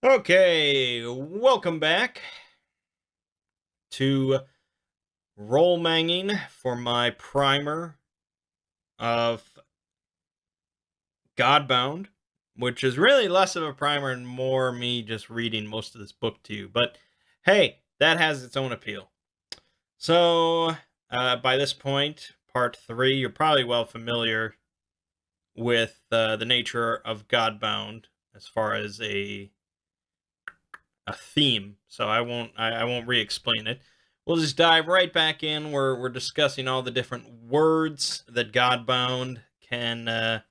Okay, welcome back to Roll Manging for my primer of Godbound, which is really less of a primer and more me just reading most of this book to you. But hey, that has its own appeal. So, by this point, part 3, you're probably well familiar with the nature of Godbound as far as a theme, so I won't re-explain it. We'll just dive right back in. We're discussing all the different words that Godbound can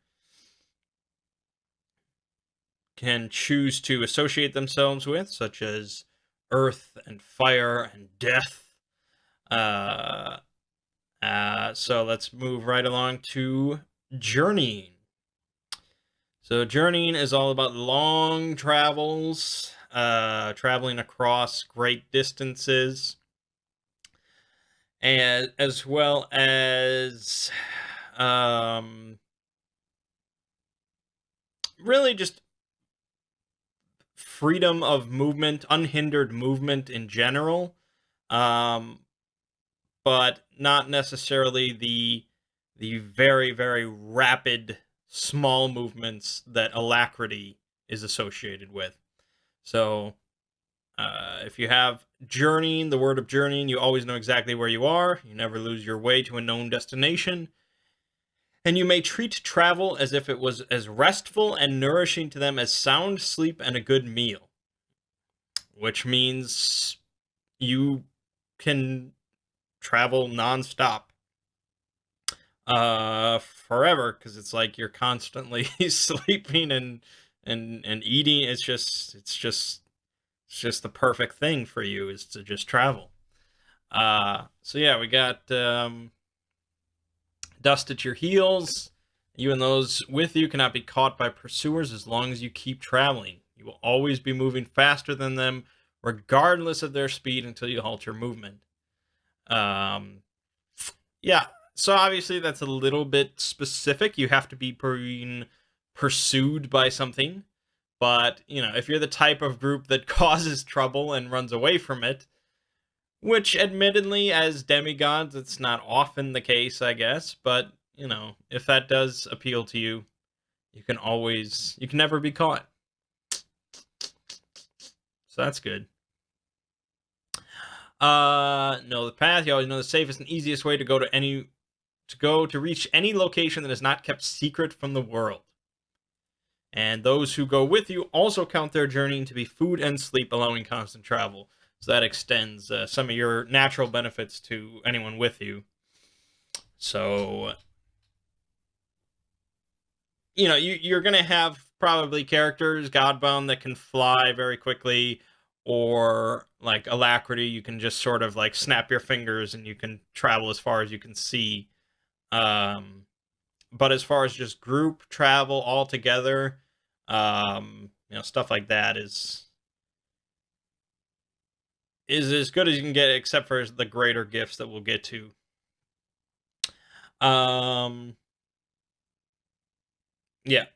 choose to associate themselves with, such as earth and fire and death. So let's move right along to journeying. So journeying is all about long travels, traveling across great distances, and as well as really just freedom of movement, unhindered movement in general, but not necessarily the very, very rapid small movements that alacrity is associated with. So if you have journeying, the word of journeying, you always know exactly where you are. You never lose your way to a known destination. And you may treat travel as if it was as restful and nourishing to them as sound sleep and a good meal. Which means you can travel nonstop. Forever, because it's like you're constantly sleeping and eating. It's just the perfect thing for you, is to just travel. So yeah, we got dust at your heels. You and those with you cannot be caught by pursuers as long as you keep traveling. You will always be moving faster than them, regardless of their speed, until you halt your movement. Yeah, so obviously that's a little bit specific. You have to be being pursued by something. But, if you're the type of group that causes trouble and runs away from it, which admittedly, as demigods, it's not often the case, I guess. But, if that does appeal to you, you can never be caught. So that's good. Know the path. You always know the safest and easiest way to go to reach any location that is not kept secret from the world. And those who go with you also count their journeying to be food and sleep, allowing constant travel. So that extends some of your natural benefits to anyone with you. So, you're going to have probably characters, Godbound, that can fly very quickly, or like Alacrity, you can just sort of like snap your fingers and you can travel as far as you can see. But as far as just group travel all together, stuff like that is as good as you can get, except for the greater gifts that we'll get to. Yeah,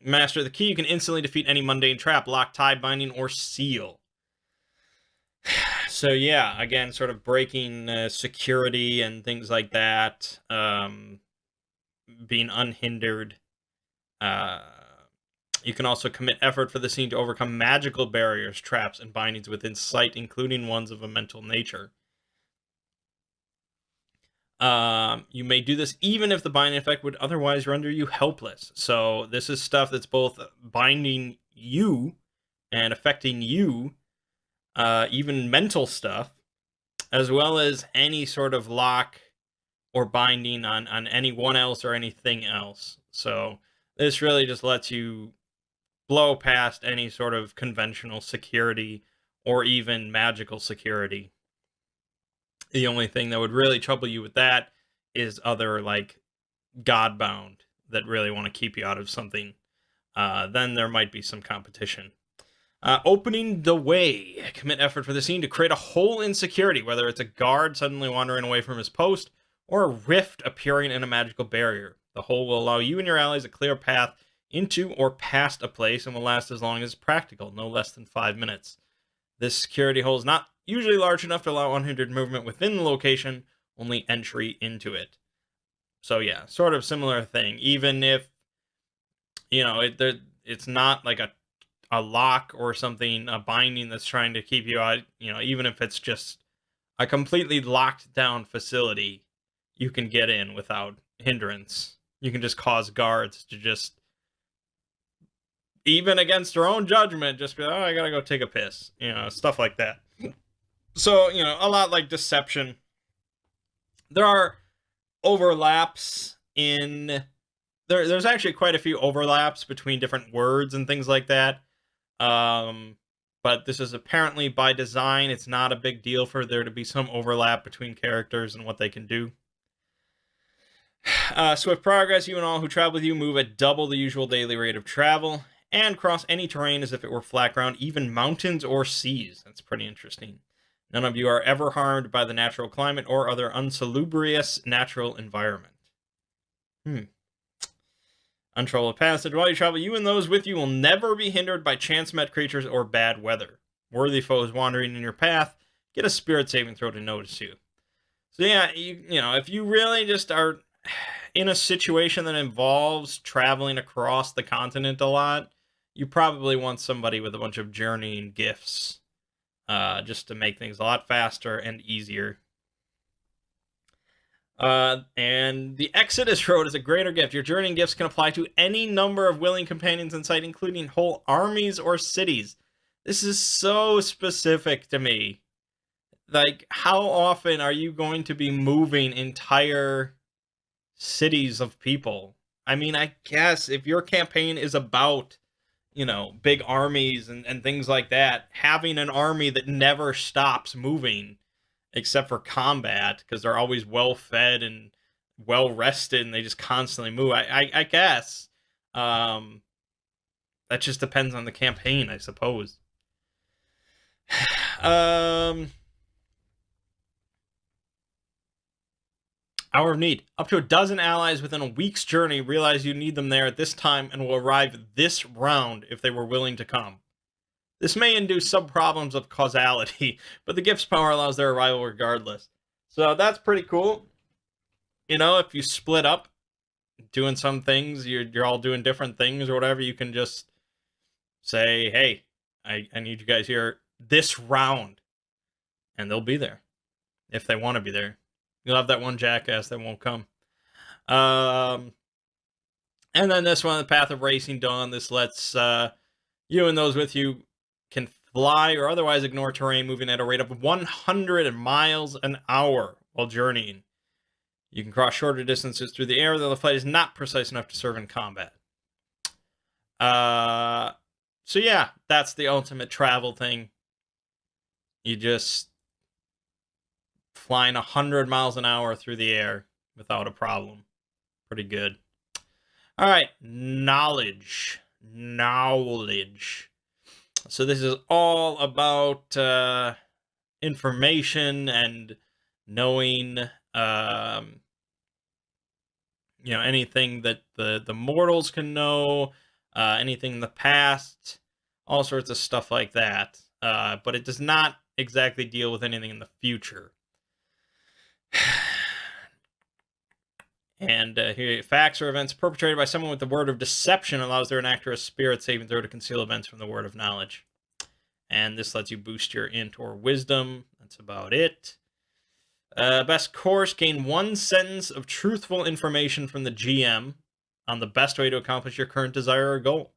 master the key. You can instantly defeat any mundane trap, lock, tie, binding, or seal. So yeah, again, sort of breaking security and things like that, being unhindered. You can also commit effort for the scene to overcome magical barriers, traps, and bindings within sight, including ones of a mental nature. You may do this even if the binding effect would otherwise render you helpless. So this is stuff that's both binding you and affecting you, even mental stuff, as well as any sort of lock or binding on anyone else or anything else. So this really just lets you blow past any sort of conventional security or even magical security. The only thing that would really trouble you with that is other, like, Godbound that really want to keep you out of something. Then there might be some competition. Opening the way. Commit effort for the scene to create a hole in security, whether it's a guard suddenly wandering away from his post, or a rift appearing in a magical barrier. The hole will allow you and your allies a clear path into or past a place and will last as long as practical, no less than 5 minutes. This security hole is not usually large enough to allow unhindered movement within the location, only entry into it. So yeah, sort of similar thing. Even if, it's not like a lock or something, a binding that's trying to keep you out, even if it's just a completely locked down facility, you can get in without hindrance. You can just cause guards to just, even against their own judgment, just be like, oh, I gotta go take a piss, stuff like that. So, a lot like Deception. There are overlaps in there's actually quite a few overlaps between different words and things like that. But this is apparently by design. It's not a big deal for there to be some overlap between characters and what they can do. Swift progress. You and all who travel with you move at double the usual daily rate of travel and cross any terrain as if it were flat ground, even mountains or seas. That's pretty interesting. None of you are ever harmed by the natural climate or other unsalubrious natural environment. Untroubled passage. While you travel, you and those with you will never be hindered by chance-met creatures or bad weather. Worthy foes wandering in your path get a spirit saving throw to notice you. So yeah, if you really just are in a situation that involves traveling across the continent a lot, you probably want somebody with a bunch of journeying gifts, just to make things a lot faster and easier. And the Exodus Road is a greater gift. Your journeying gifts can apply to any number of willing companions in sight, including whole armies or cities. This is so specific to me. Like, how often are you going to be moving entire cities of people? I mean, I guess if your campaign is about, big armies and things like that, having an army that never stops moving except for combat, because they're always well fed and well rested and they just constantly move. I guess. That just depends on the campaign, I suppose. Hour of Need. Up to a dozen allies within a week's journey realize you need them there at this time and will arrive this round if they were willing to come. This may induce some problems of causality, but the gift's power allows their arrival regardless. So that's pretty cool. If you split up doing some things, you're all doing different things or whatever, you can just say, hey, I need you guys here this round. And they'll be there if they want to be there. You'll have that one jackass that won't come. And then this one, the Path of Racing Dawn. This lets you and those with you can fly or otherwise ignore terrain moving at a rate of 100 miles an hour while journeying. You can cross shorter distances through the air, though the flight is not precise enough to serve in combat. So yeah, that's the ultimate travel thing. You just flying 100 miles an hour through the air without a problem. Pretty good. All right, knowledge. So this is all about information and knowing, anything that the mortals can know, anything in the past, all sorts of stuff like that. But it does not exactly deal with anything in the future. And here, facts or events perpetrated by someone with the word of deception allows their enactor a spirit saving throw to conceal events from the word of knowledge. And this lets you boost your int or wisdom. That's about it. Best course, gain 1 sentence of truthful information from the GM on the best way to accomplish your current desire or goal.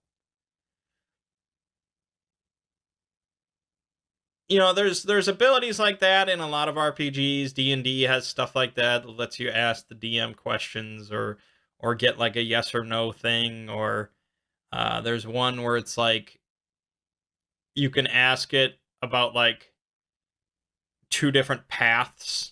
There's abilities like that in a lot of RPGs. D&D has stuff like that lets you ask the DM questions or get like a yes or no thing. Or there's one where it's like you can ask it about like 2 different paths,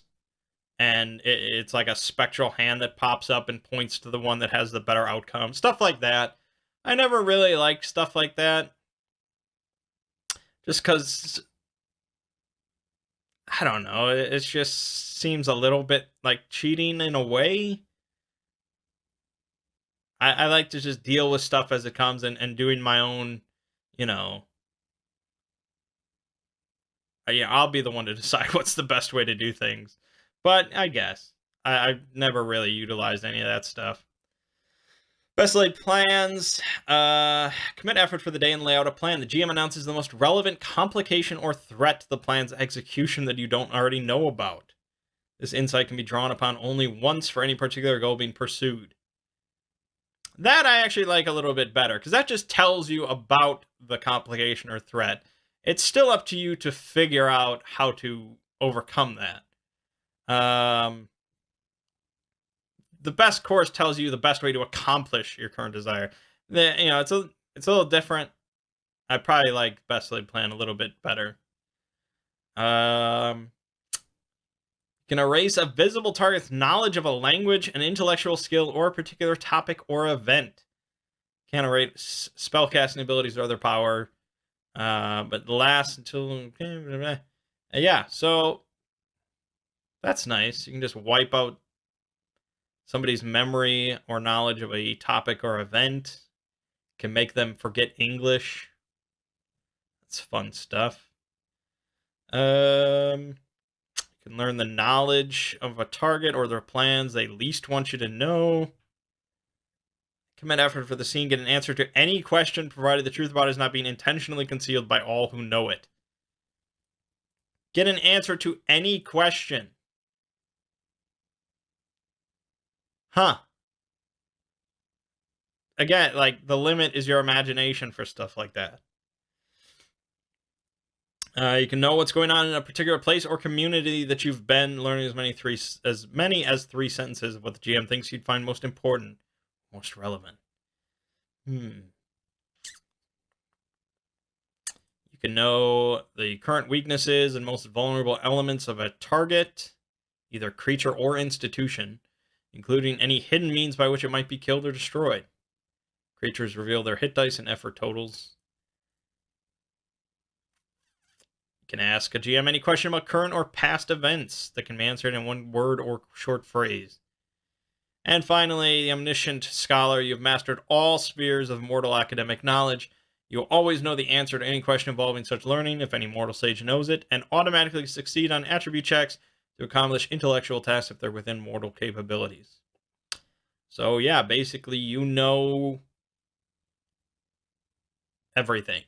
and it's like a spectral hand that pops up and points to the one that has the better outcome. Stuff like that. I never really liked stuff like that, just because, I don't know, it just seems a little bit like cheating in a way. I like to just deal with stuff as it comes and doing my own, yeah, I'll be the one to decide what's the best way to do things. But I guess I've never really utilized any of that stuff. Best laid plans. Commit effort for the day and lay out a plan. The GM announces the most relevant complication or threat to the plan's execution that you don't already know about. This insight can be drawn upon only once for any particular goal being pursued. That I actually like a little bit better, because that just tells you about the complication or threat. It's still up to you to figure out how to overcome that. The best course tells you the best way to accomplish your current desire. It's a little different. I probably like best laid plan a little bit better. Can erase a visible target's knowledge of a language, an intellectual skill, or a particular topic or event. Can erase spellcasting abilities or other power, but lasts until... Yeah, so that's nice. You can just wipe out somebody's memory or knowledge of a topic or event. Can make them forget English. That's fun stuff. Can learn the knowledge of a target or their plans they least want you to know. Commit effort for the scene. Get an answer to any question, provided the truth about it is not being intentionally concealed by all who know it. Get an answer to any question. Huh. Again, like, the limit is your imagination for stuff like that. You can know what's going on in a particular place or community that you've been, learning as many as 3 sentences of what the GM thinks you'd find most important, most relevant. You can know the current weaknesses and most vulnerable elements of a target, either creature or institution, including any hidden means by which it might be killed or destroyed. Creatures reveal their hit dice and effort totals. You can ask a GM any question about current or past events that can be answered in one word or short phrase. And finally, the omniscient scholar. You've mastered all spheres of mortal academic knowledge. You'll always know the answer to any question involving such learning, if any mortal sage knows it, and automatically succeed on attribute checks to accomplish intellectual tasks if they're within mortal capabilities. So yeah, basically you know everything.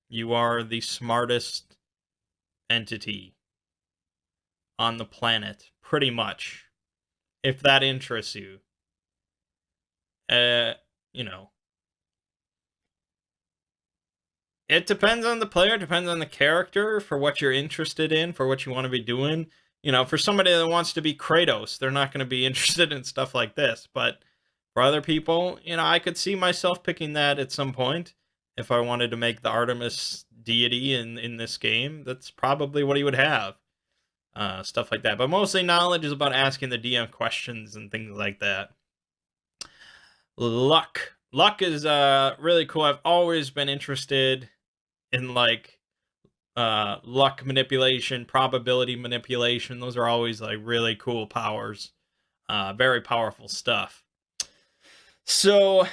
You are the smartest entity on the planet, pretty much. If that interests you. It depends on the player, depends on the character, for what you're interested in, for what you want to be doing. For somebody that wants to be Kratos, they're not going to be interested in stuff like this. But for other people, I could see myself picking that at some point. If I wanted to make the Artemis deity in this game, that's probably what he would have. Stuff like that. But mostly knowledge is about asking the DM questions and things like that. Luck. Luck is really cool. I've always been interested in luck manipulation, probability manipulation. Those are always really cool powers. Very powerful stuff. So,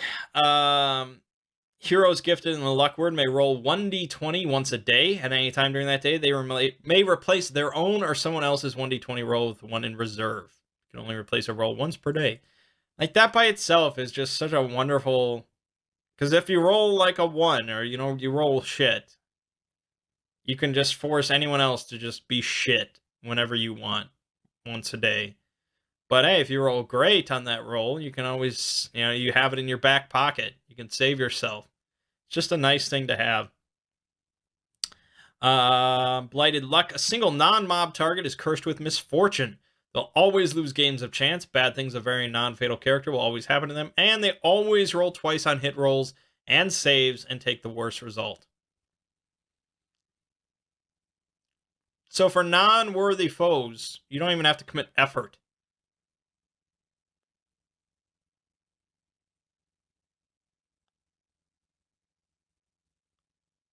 heroes gifted in the luck word may roll 1d20 once a day. At any time during that day, they may replace their own or someone else's 1d20 roll with one in reserve. You can only replace a roll once per day. That by itself is just such a wonderful... Because if you roll a 1, or, you roll shit, you can just force anyone else to just be shit whenever you want, once a day. But hey, if you roll great on that roll, you can always, you have it in your back pocket. You can save yourself. It's just a nice thing to have. Blighted luck. A single non-mob target is cursed with misfortune. They'll always lose games of chance. Bad things of very non-fatal character will always happen to them. And they always roll twice on hit rolls and saves and take the worst result. So for non-worthy foes, you don't even have to commit effort.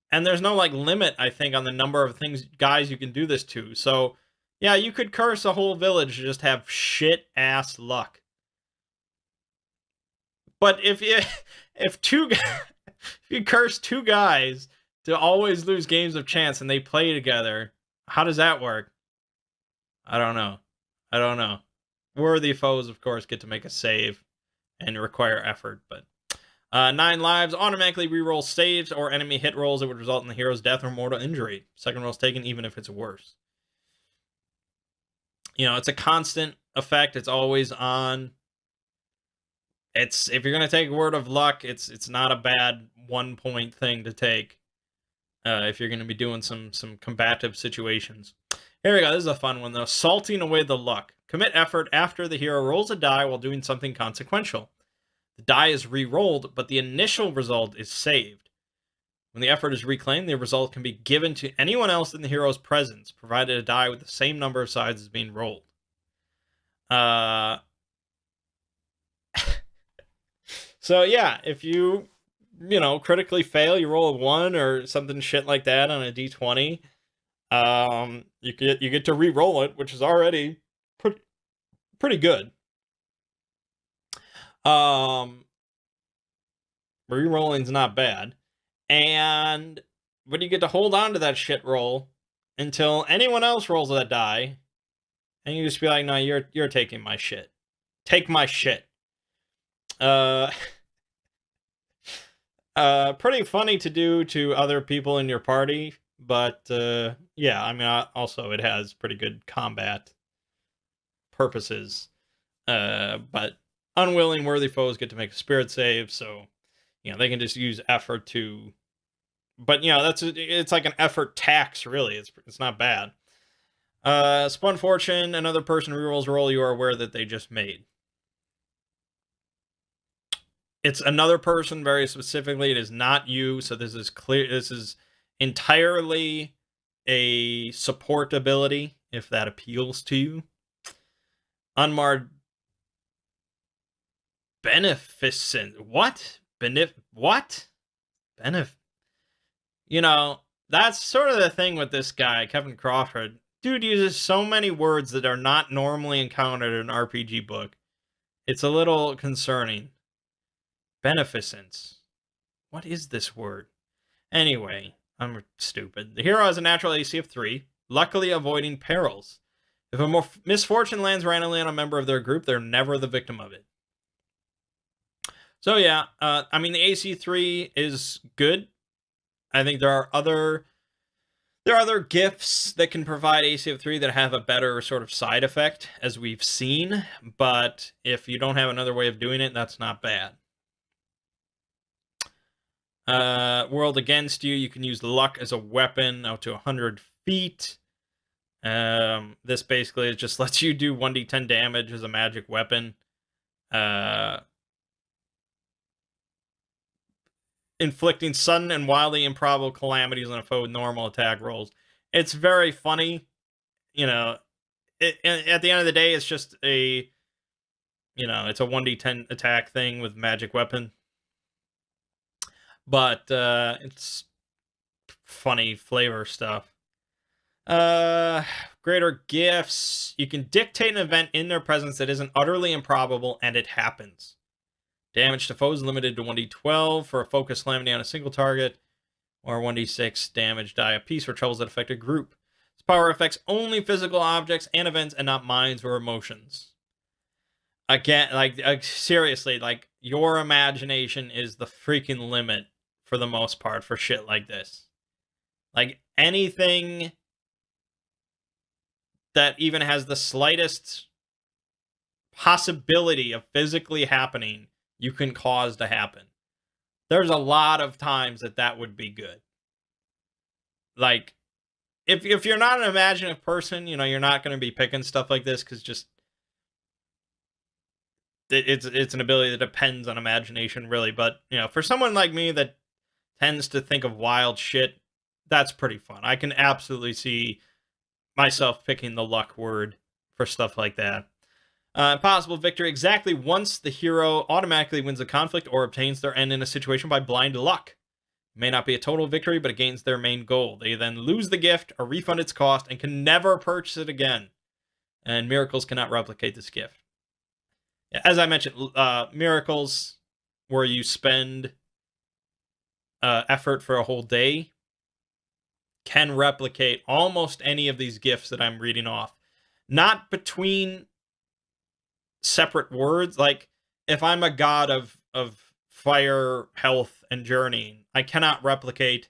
And there's no limit, I think, on the number of guys you can do this to. So yeah, you could curse a whole village to just have shit-ass luck. But if you curse two guys to always lose games of chance and they play together, how does that work? I don't know. Worthy foes, of course, get to make a save and require effort, but 9 lives automatically reroll saves or enemy hit rolls that would result in the hero's death or mortal injury. Second roll is taken even if it's worse. It's a constant effect. It's always on. If you're gonna take Word of Luck, it's not a bad 1-point thing to take. If you're gonna be doing some combative situations. Here we go. This is a fun one though. Salting away the luck. Commit effort after the hero rolls a die while doing something consequential. The die is re-rolled, but the initial result is saved. When the effort is reclaimed, the result can be given to anyone else in the hero's presence, provided a die with the same number of sides is being rolled. So yeah, if you critically fail, you roll a 1 or something shit like that on a d20. You get to re-roll it, which is already pretty good. Re-rolling's not bad. But you get to hold on to that shit roll until anyone else rolls that die, and you just be like, no, you're taking my shit. Take my shit. Pretty funny to do to other people in your party, but yeah, I mean, also it has pretty good combat purposes. But unwilling worthy foes get to make a spirit save, so they can just use effort to. But it's like an effort tax, really. It's not bad. Spun Fortune, another person rerolls a roll you are aware that they just made. It's another person very specifically. It is not you, so this is clear. This is entirely a support ability, if that appeals to you. Unmarred Beneficent. What? What? That's sort of the thing with this guy, Kevin Crawford. Dude uses so many words that are not normally encountered in an RPG book. It's a little concerning. Beneficence. What is this word? Anyway, I'm stupid. The hero has a natural AC of 3, luckily avoiding perils. If a misfortune lands randomly on a member of their group, they're never the victim of it. So yeah, I mean, the AC 3 is good. I think there are other gifts that can provide AC of 3 that have a better sort of side effect, as we've seen. But if you don't have another way of doing it, that's not bad. World against you. You can use luck as a weapon out to 100 feet. This basically just lets you do 1d10 damage as a magic weapon. Inflicting sudden and wildly improbable calamities on a foe with normal attack rolls. It's very funny. At the end of the day, it's just it's a 1d10 attack thing with magic weapon. But it's funny flavor stuff. Greater gifts. You can dictate an event in their presence that isn't utterly improbable, and it happens. Damage to foes limited to 1d12 for a focus calamity on a single target, or 1d6 damage die apiece for troubles that affect a group. This power affects only physical objects and events and not minds or emotions. Again, seriously, your imagination is the freaking limit for the most part for shit like this. Anything that even has the slightest possibility of physically happening, you can cause to happen. There's a lot of times that would be good. If you're not an imaginative person, you're not going to be picking stuff like this, because just it's an ability that depends on imagination, really. But for someone like me that tends to think of wild shit, that's pretty fun. I can absolutely see myself picking the luck word for stuff like that. Possible victory exactly once the hero automatically wins a conflict or obtains their end in a situation by blind luck. It may not be a total victory, but it gains their main goal. They then lose the gift or refund its cost and can never purchase it again. And miracles cannot replicate this gift. As I mentioned, miracles, where you spend effort for a whole day can replicate almost any of these gifts that I'm reading off. Not between separate words. Like, if I'm a god of fire, health, and journeying, I cannot replicate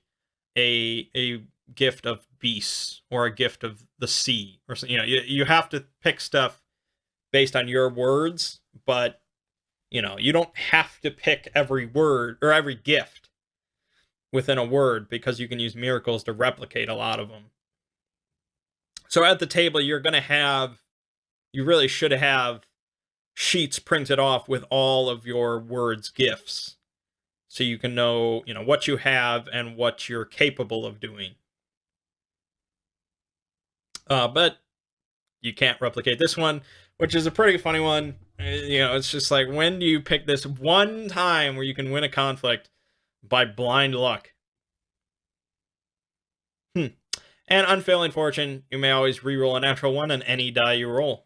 a gift of beasts or a gift of the sea, or you have to pick stuff based on your words, but you don't have to pick every word or every gift within a word, because you can use miracles to replicate a lot of them. So at the table, you really should have sheets printed off with all of your words gifts, so you can know what you have and what you're capable of doing. But you can't replicate this one, which is a pretty funny one. It's just like, when do you pick this one time where you can win a conflict by blind luck? And unfailing fortune, you may always reroll a natural one on any die you roll.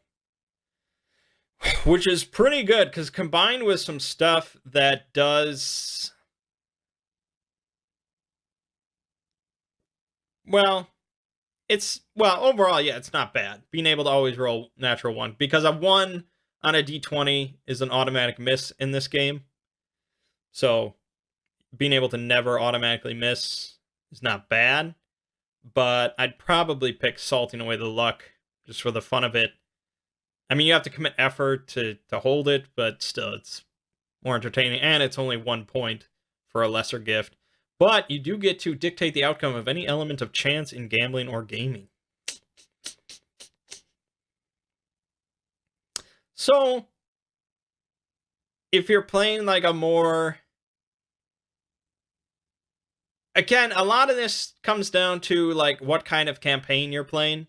Which is pretty good, because combined with some stuff that does... overall, yeah, it's not bad. Being able to always roll natural one, because a 1 on a d20 is an automatic miss in this game. So being able to never automatically miss is not bad. But I'd probably pick salting away the luck just for the fun of it. I mean, you have to commit effort to hold it, but still, it's more entertaining, and it's only 1 point for a lesser gift. But you do get to dictate the outcome of any element of chance in gambling or gaming. So, if you're playing like a more... Again, a lot of this comes down to like what kind of campaign you're playing.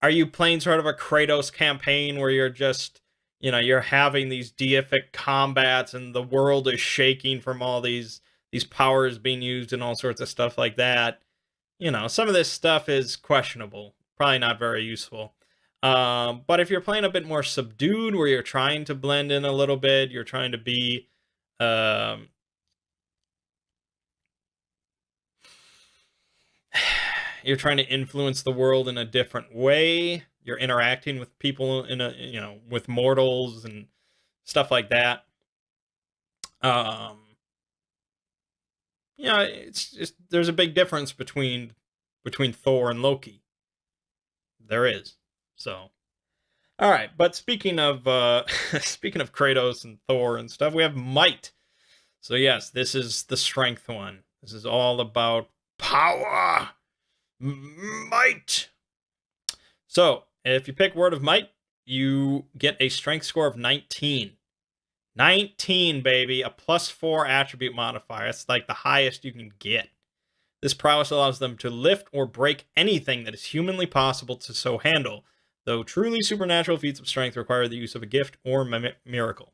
Are you playing sort of a Kratos campaign where you're just, you're having these deific combats and the world is shaking from all these powers being used and all sorts of stuff like that? Some of this stuff is questionable, probably not very useful. But if you're playing a bit more subdued, where you're trying to blend in a little bit, you're trying to be you're trying to influence the world in a different way. You're interacting with people with mortals and stuff like that. It's just, there's a big difference between Thor and Loki. There is. So, all right. But speaking of Kratos and Thor and stuff, we have might. So yes, this is the strength one. This is all about power. Might. So, if you pick Word of Might, you get a strength score of 19. 19, baby. A +4 attribute modifier. That's like the highest you can get. This prowess allows them to lift or break anything that is humanly possible to so handle, though truly supernatural feats of strength require the use of a gift or miracle.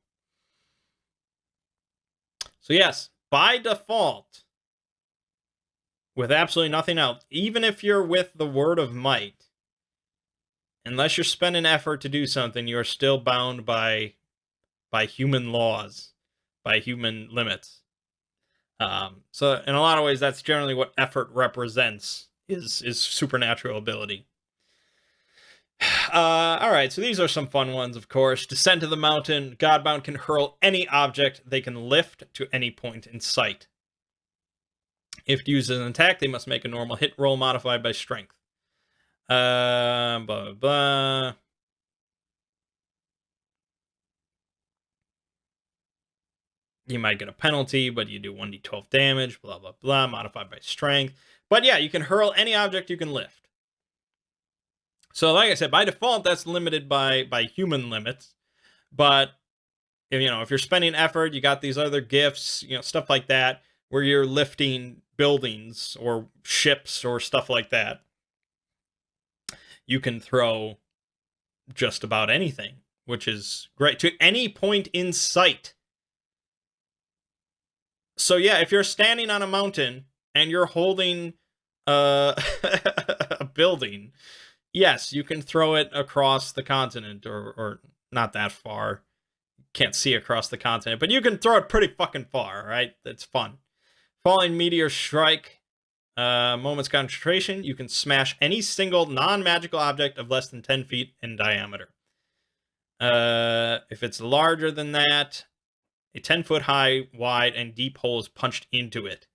So yes, by default, with absolutely nothing else, even if you're with the Word of Might, unless you're spending effort to do something, you're still bound by human laws, by human limits. So in a lot of ways, that's generally what effort represents, is supernatural ability. All right, so these are some fun ones, of course. Descent of the mountain. Godbound can hurl any object they can lift to any point in sight. If used as an attack, they must make a normal hit roll modified by strength. Blah, blah, blah. You might get a penalty, but you do 1d12 damage, blah, blah, blah, modified by strength. But yeah, you can hurl any object you can lift. So like I said, by default, that's limited by human limits. But, if you're spending effort, you got these other gifts, stuff like that, where you're lifting buildings or ships or stuff like that. You can throw just about anything, which is great, to any point in sight. So yeah, if you're standing on a mountain and you're holding a building, yes, you can throw it across the continent, or not that far. can't see across the continent, but you can throw it pretty fucking far, right? That's fun. Falling Meteor Strike, moment's concentration. You can smash any single non-magical object of less than 10 feet in diameter. If it's larger than that, a 10-foot high, wide, and deep hole is punched into it.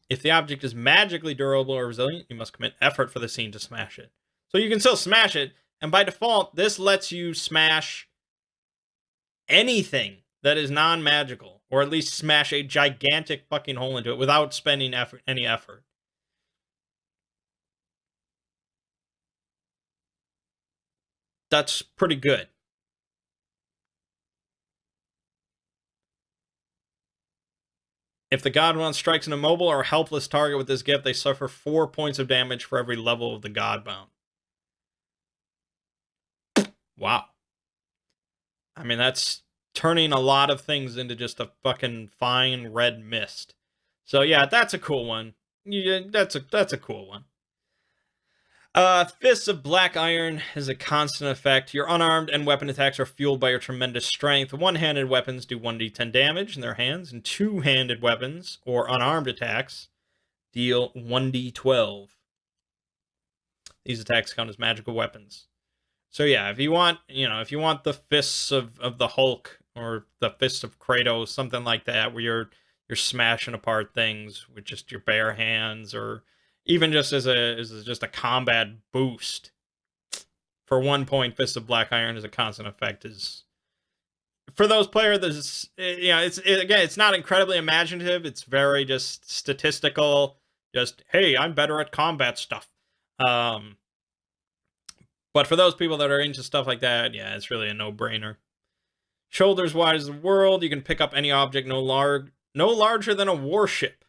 If the object is magically durable or resilient, you must commit effort for the scene to smash it. So you can still smash it, and by default, this lets you smash anything that is non-magical, or at least smash a gigantic fucking hole into it without spending any effort. That's pretty good. If the Godbound strikes an immobile or helpless target with this gift, they suffer 4 points of damage for every level of the Godbound. Wow. I mean, that's turning a lot of things into just a fucking fine red mist. So yeah, that's a cool one. Yeah, that's a cool one. Fists of Black Iron is a constant effect. Your unarmed and weapon attacks are fueled by your tremendous strength. One-handed weapons do 1d10 damage in their hands, and two-handed weapons, or unarmed attacks, deal 1d12. These attacks count as magical weapons. So yeah, if you want the fists of the Hulk, or the fists of Kratos, something like that, where you're smashing apart things with just your bare hands, or even just as just a combat boost. For 1 point, Fist of Black Iron as a constant effect is, for those players, it's not incredibly imaginative. It's very just statistical. Just, hey, I'm better at combat stuff. But for those people that are into stuff like that, yeah, it's really a no-brainer. Shoulders wide as the world. You can pick up any object no larger than a warship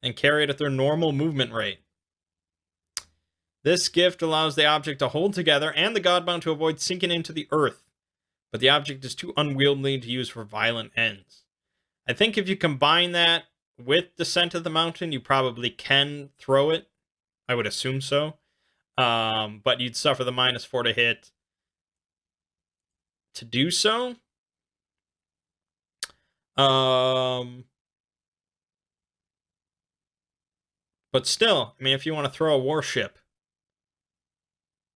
and carry it at their normal movement rate. This gift allows the object to hold together and the Godbound to avoid sinking into the earth, but the object is too unwieldy to use for violent ends. I think if you combine that with Descent of the Mountain, you probably can throw it. I would assume so. But you'd suffer the -4 to hit to do so. But still, I mean, if you want to throw a warship,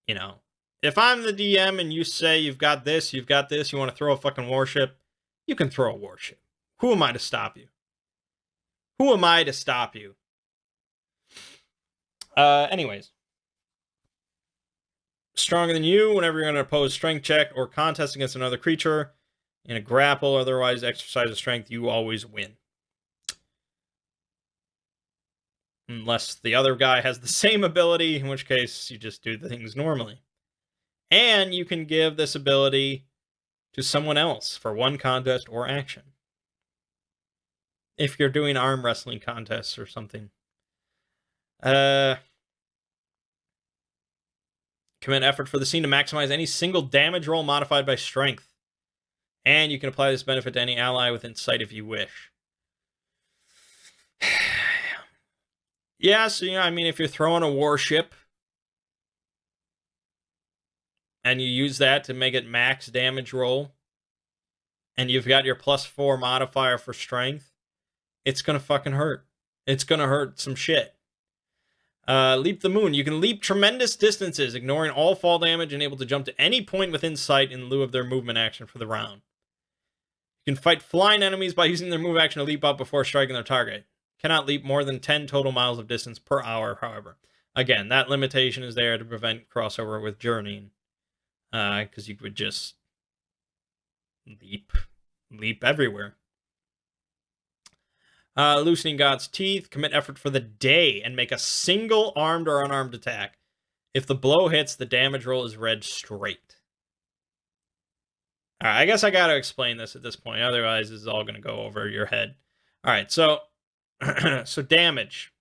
if I'm the DM and you say you've got this, you want to throw a fucking warship, you can throw a warship. Who am I to stop you? Anyways. Stronger than you, whenever you're going to oppose strength check or contest against another creature in a grapple or otherwise exercise of strength, you always win. Unless the other guy has the same ability, in which case you just do the things normally. And you can give this ability to someone else for one contest or action. If you're doing arm wrestling contests or something. Commit effort for the scene to maximize any single damage roll modified by strength. And you can apply this benefit to any ally within sight if you wish. Yeah, so, I mean, if you're throwing a warship and you use that to make it max damage roll, and you've got your +4 modifier for strength, it's gonna fucking hurt. It's gonna hurt some shit. Leap the Moon. You can leap tremendous distances, ignoring all fall damage and able to jump to any point within sight in lieu of their movement action for the round. You can fight flying enemies by using their move action to leap up before striking their target. Cannot leap more than 10 total miles of distance per hour, however. Again, that limitation is there to prevent crossover with journeying. Because you would just leap everywhere. Loosening God's Teeth. Commit effort for the day and make a single armed or unarmed attack. If the blow hits, the damage roll is read straight. Alright, I guess I gotta explain this at this point. Otherwise, this is all gonna go over your head. Alright, so so damage.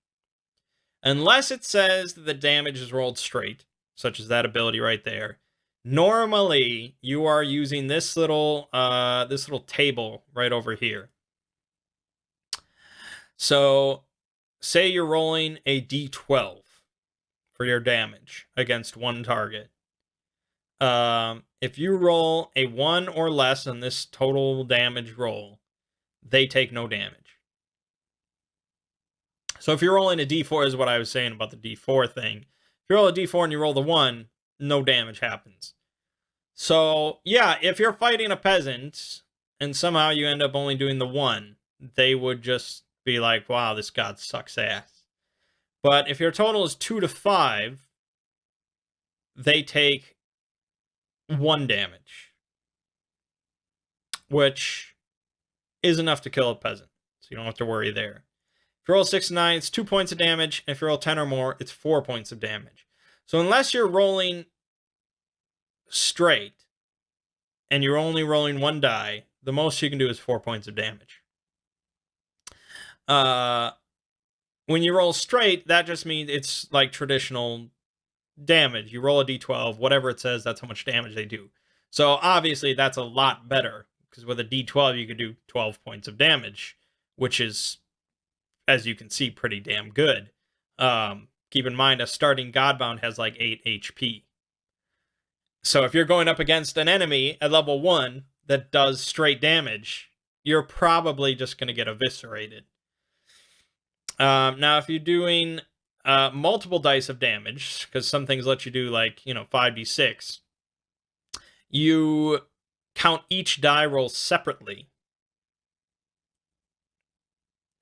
Unless it says that the damage is rolled straight, such as that ability right there, normally you are using this little table right over here. So, say you're rolling a d12 for your damage against one target. if you roll a 1 or less on this total damage roll, they take no damage. So if you're rolling a d4, is what I was saying about the d4 thing. If you roll a d4 and you roll the 1, no damage happens. So, yeah, if you're fighting a peasant and somehow you end up only doing the 1, they would just be like, wow, this god sucks ass. But if your total is 2 to 5, they take 1 damage, which is enough to kill a peasant. So you don't have to worry there. If you roll 6 to 9, it's 2 points of damage. If you roll 10 or more, it's 4 points of damage. So unless you're rolling straight and you're only rolling 1 die, the most you can do is 4 points of damage. When you roll straight, that just means it's like traditional damage. You roll a d12, whatever it says, that's how much damage they do. So obviously that's a lot better, because with a d12 you could do 12 points of damage, which is, as you can see, pretty damn good. Keep in mind, a starting Godbound has like 8 HP. So if you're going up against an enemy at level 1 that does straight damage, you're probably just going to get eviscerated. Now, if you're doing multiple dice of damage, because some things let you do like, 5d6, you count each die roll separately.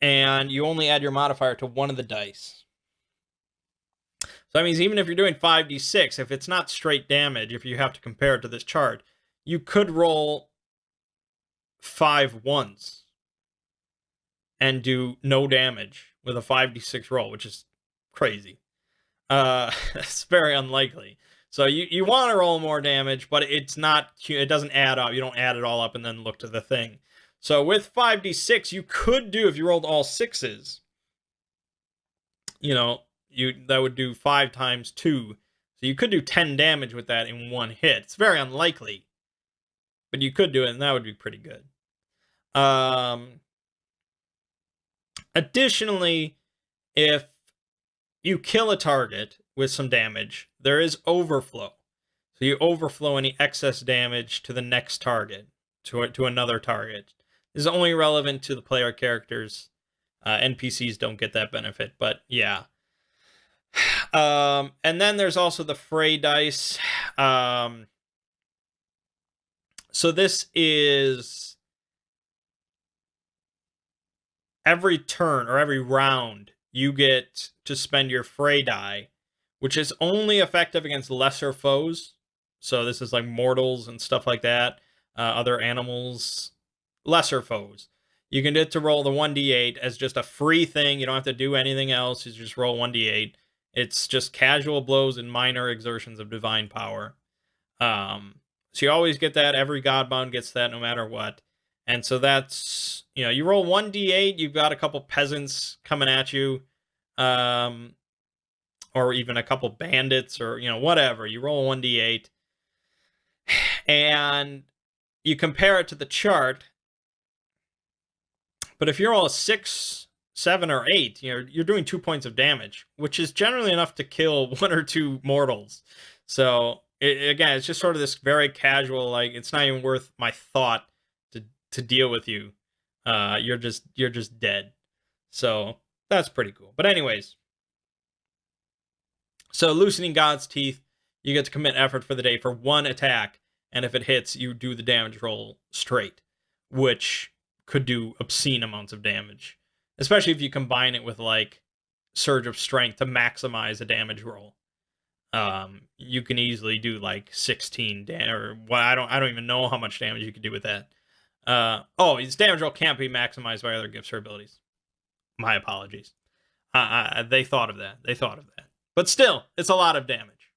And you only add your modifier to one of the dice. So that means even if you're doing 5d6, if it's not straight damage, if you have to compare it to this chart, you could roll 5 ones and do no damage with a 5d6 roll, which is crazy. It's very unlikely. So you want to roll more damage, but it doesn't add up. You don't add it all up and then look to the thing. So with 5d6, you could do, if you rolled all 6s, that would do 5 times 2. So you could do 10 damage with that in one hit. It's very unlikely, but you could do it, and that would be pretty good. Additionally, if you kill a target with some damage, there is overflow. So you overflow any excess damage to the next target, to another target. This is only relevant to the player characters. NPCs don't get that benefit, but yeah. And then there's also the Fray Dice. So this is every turn or every round you get to spend your Fray die, which is only effective against lesser foes. So this is like mortals and stuff like that, other animals, lesser foes. You can get to roll the 1d8 as just a free thing. You don't have to do anything else. You just roll 1d8. It's just casual blows and minor exertions of divine power. So you always get that. Every Godbound gets that no matter what. And so that's, you roll 1d8, you've got a couple peasants coming at you, or even a couple bandits, or, whatever. You roll 1d8, and you compare it to the chart. But if you roll a 6, 7, or 8, you're doing 2 points of damage, which is generally enough to kill 1 or 2 mortals. So, again, it's just sort of this very casual, like, it's not even worth my thought to deal with you. You're just dead. So that's pretty cool. But anyways, so loosening God's Teeth, you get to commit effort for the day for 1 attack, and if it hits, you do the damage roll straight, which could do obscene amounts of damage, especially if you combine it with like Surge of Strength to maximize a damage roll. You can easily do like 16 or I don't even know how much damage you could do with that. His damage roll can't be maximized by other gifts or abilities. My apologies. They thought of that. But still, it's a lot of damage.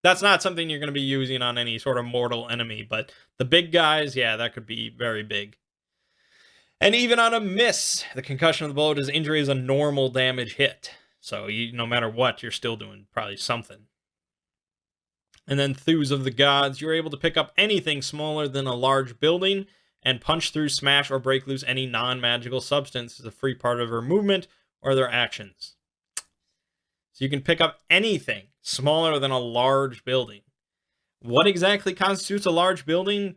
That's not something you're going to be using on any sort of mortal enemy, but the big guys, yeah, that could be very big. And even on a miss, the concussion of the bullet is injury is a normal damage hit. So no matter what, you're still doing probably something. And then Thews of the Gods, you're able to pick up anything smaller than a large building and punch through, smash, or break loose any non-magical substance as a free part of her movement or their actions. So you can pick up anything smaller than a large building, What exactly constitutes a large building?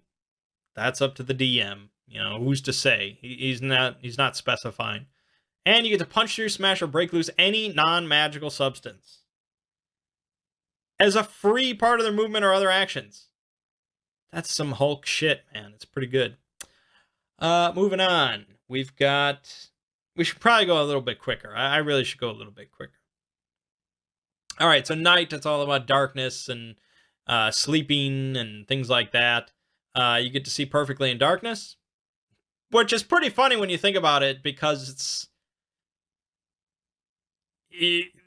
That's up to the DM. You know, who's to say? He's not specifying. And you get to punch through, smash, or break loose any non-magical substance as a free part of their movement or other actions. That's some Hulk shit, man. It's pretty good. Moving on. We should probably go a little bit quicker. I really should go a little bit quicker. All right, so night, it's all about darkness and sleeping and things like that. You get to see perfectly in darkness, which is pretty funny when you think about it, because it's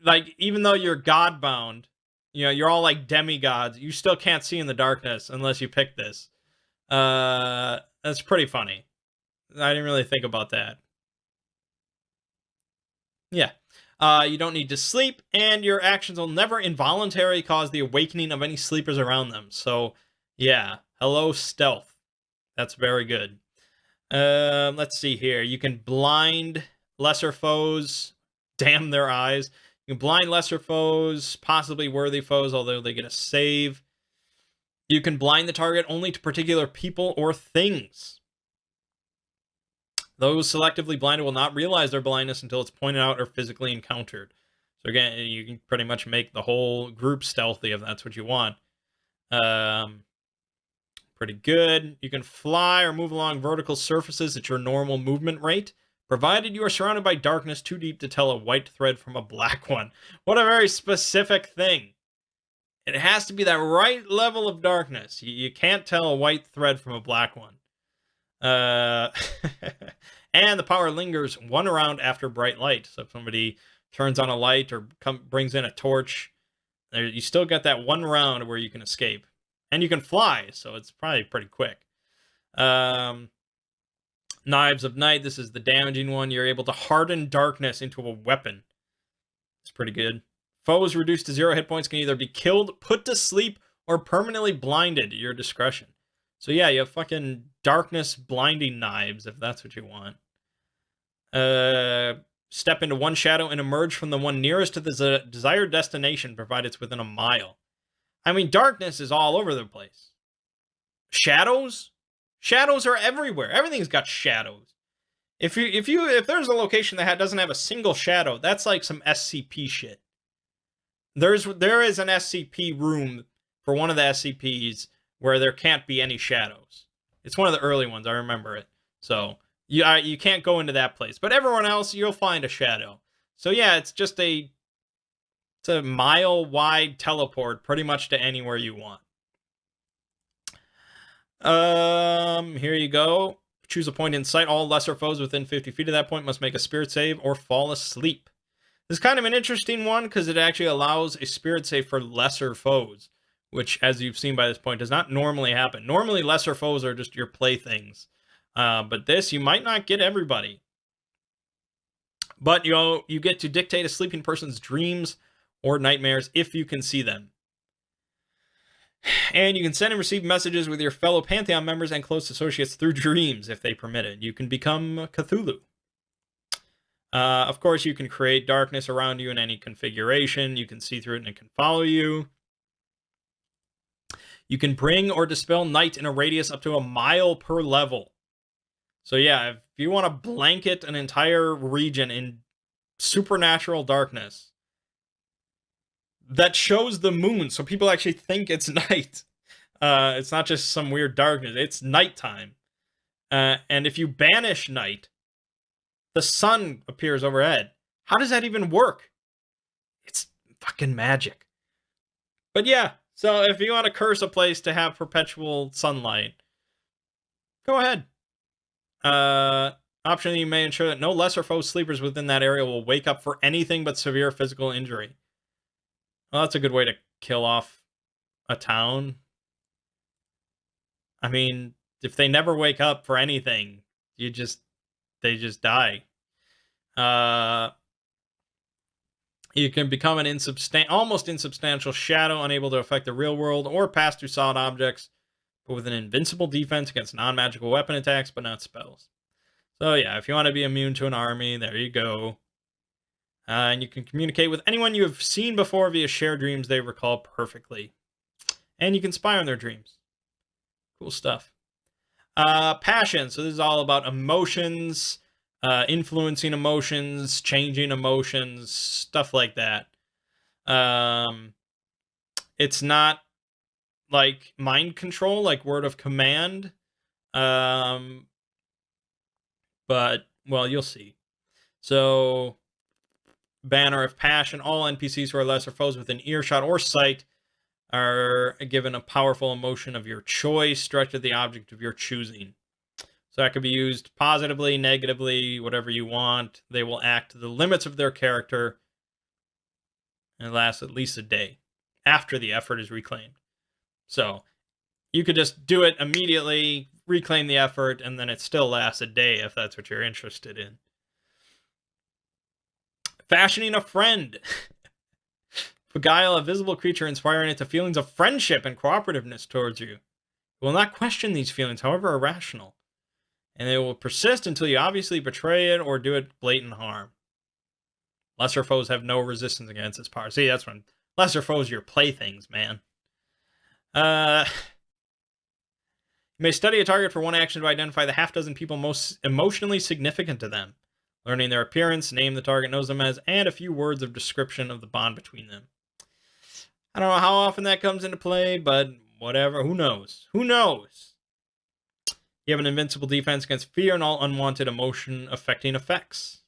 like, even though you're Godbound, you know, you're all like demigods, you still can't see in the darkness unless you pick this. That's pretty funny. I didn't really think about that. Yeah. You don't need to sleep, and your actions will never involuntarily cause the awakening of any sleepers around them. So, yeah. Hello, stealth. That's very good. Let's see here. You can blind lesser foes. Damn their eyes. You can blind lesser foes, possibly worthy foes, although they get a save. You can blind the target only to particular people or things. Those selectively blinded will not realize their blindness until it's pointed out or physically encountered. So again, you can pretty much make the whole group stealthy if that's what you want. Pretty good. You can fly or move along vertical surfaces at your normal movement rate, provided you are surrounded by darkness too deep to tell a white thread from a black one. What a very specific thing. It has to be that right level of darkness. You can't tell a white thread from a black one. And the power lingers one round after bright light. So if somebody turns on a light or brings in a torch, you still got that one round where you can escape. And you can fly, so it's probably pretty quick. Knives of Night, this is the damaging one. You're able to harden darkness into a weapon. It's pretty good. Foes reduced to 0 hit points can either be killed, put to sleep, or permanently blinded at your discretion. So yeah, you have fucking darkness blinding knives, if that's what you want. Step into one shadow and emerge from the one nearest to the desired destination, provided it's within a mile. I mean, darkness is all over the place. Shadows? Shadows are everywhere. Everything's got shadows. If there's a location that doesn't have a single shadow, that's like some SCP shit. There is an SCP room for one of the SCPs where there can't be any shadows. It's one of the early ones, I remember it. So you can't go into that place, but everyone else you'll find a shadow. So yeah, it's just a mile-wide teleport pretty much to anywhere you want. Here you go. Choose a point in sight. All lesser foes within 50 feet of that point must make a spirit save or fall asleep. This is kind of an interesting one because it actually allows a spirit save for lesser foes, which, as you've seen by this point, does not normally happen. Normally, lesser foes are just your playthings. But this, you might not get everybody. But you get to dictate a sleeping person's dreams or nightmares if you can see them. And you can send and receive messages with your fellow Pantheon members and close associates through dreams if they permit it. You can become Cthulhu. Of course, you can create darkness around you in any configuration. You can see through it and it can follow you. You can bring or dispel night in a radius up to a mile per level. So yeah, if you want to blanket an entire region in supernatural darkness that shows the moon, so people actually think it's night. It's not just some weird darkness, it's nighttime. And if you banish night, the sun appears overhead. How does that even work? It's fucking magic. But yeah, so if you want to curse a place to have perpetual sunlight, go ahead. Option you may ensure that no lesser foe sleepers within that area will wake up for anything but severe physical injury. Well, that's a good way to kill off a town. I mean, if they never wake up for anything, they just die. You can become an almost insubstantial shadow, unable to affect the real world or pass through solid objects, but with an invincible defense against non-magical weapon attacks, but not spells. So yeah, if you want to be immune to an army, there you go. And you can communicate with anyone you have seen before via shared dreams they recall perfectly. And you can spy on their dreams. Cool stuff. Passion. So this is all about emotions, influencing emotions, changing emotions, stuff like that. It's not like mind control, like word of command. But, well, you'll see. So, Banner of Passion. All NPCs who are lesser foes within earshot or sight are given a powerful emotion of your choice directed at the object of your choosing. So that could be used positively, negatively, whatever you want. They will act to the limits of their character and last at least a day after the effort is reclaimed. So you could just do it immediately, reclaim the effort, and then it still lasts a day if that's what you're interested in. Fashioning a friend. Beguile a visible creature, inspiring it to feelings of friendship and cooperativeness towards you. It will not question these feelings, however irrational, and they will persist until you obviously betray it or do it blatant harm. Lesser foes have no resistance against its power. See, that's when lesser foes are your playthings, man. You may study a target for one action to identify the half dozen people most emotionally significant to them, learning their appearance, name the target knows them as, and a few words of description of the bond between them. I don't know how often that comes into play, but whatever. Who knows? Who knows? You have an invincible defense against fear and all unwanted emotion-affecting effects.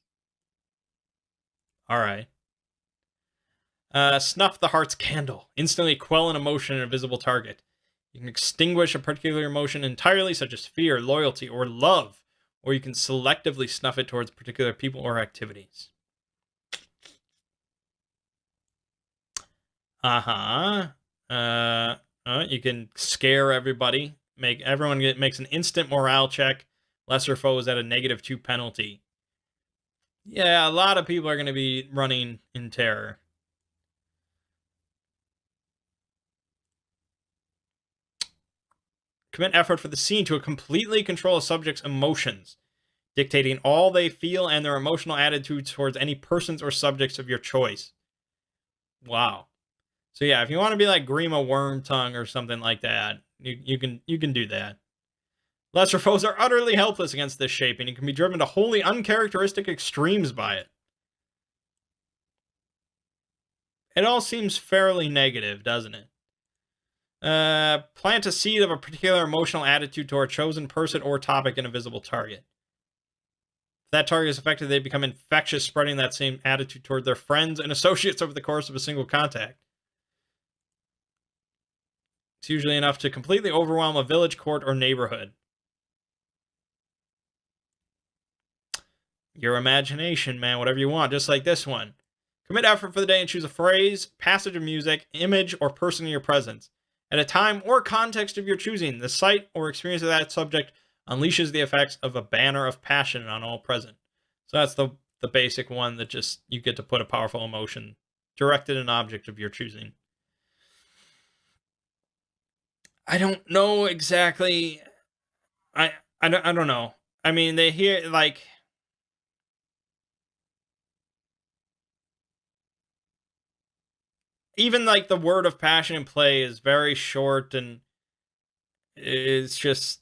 Alright. Snuff the heart's candle. Instantly quell an emotion in a visible target. You can extinguish a particular emotion entirely, such as fear, loyalty, or love, or you can selectively snuff it towards particular people or activities. You can scare everybody. Everyone makes an instant morale check. Lesser foes at a -2 penalty. Yeah, a lot of people are going to be running in terror. Commit effort for the scene to completely control a subject's emotions, dictating all they feel and their emotional attitudes towards any persons or subjects of your choice. Wow. So yeah, if you want to be like Grima Wormtongue or something like that, you can do that. Lesser foes are utterly helpless against this shaping and can be driven to wholly uncharacteristic extremes by it. It all seems fairly negative, doesn't it? Plant a seed of a particular emotional attitude toward a chosen person or topic in a visible target. If that target is affected, they become infectious, spreading that same attitude toward their friends and associates over the course of a single contact. It's usually enough to completely overwhelm a village, court, or neighborhood. Your imagination, man, whatever you want, just like this one. Commit effort for the day and choose a phrase, passage of music, image, or person in your presence. At a time or context of your choosing, the sight or experience of that subject unleashes the effects of a banner of passion on all present. So that's the basic one that just, you get to put a powerful emotion directed at an object of your choosing. I don't know exactly. I don't know. I mean, they hear, like, even like the word of passion in play is very short, and it's just,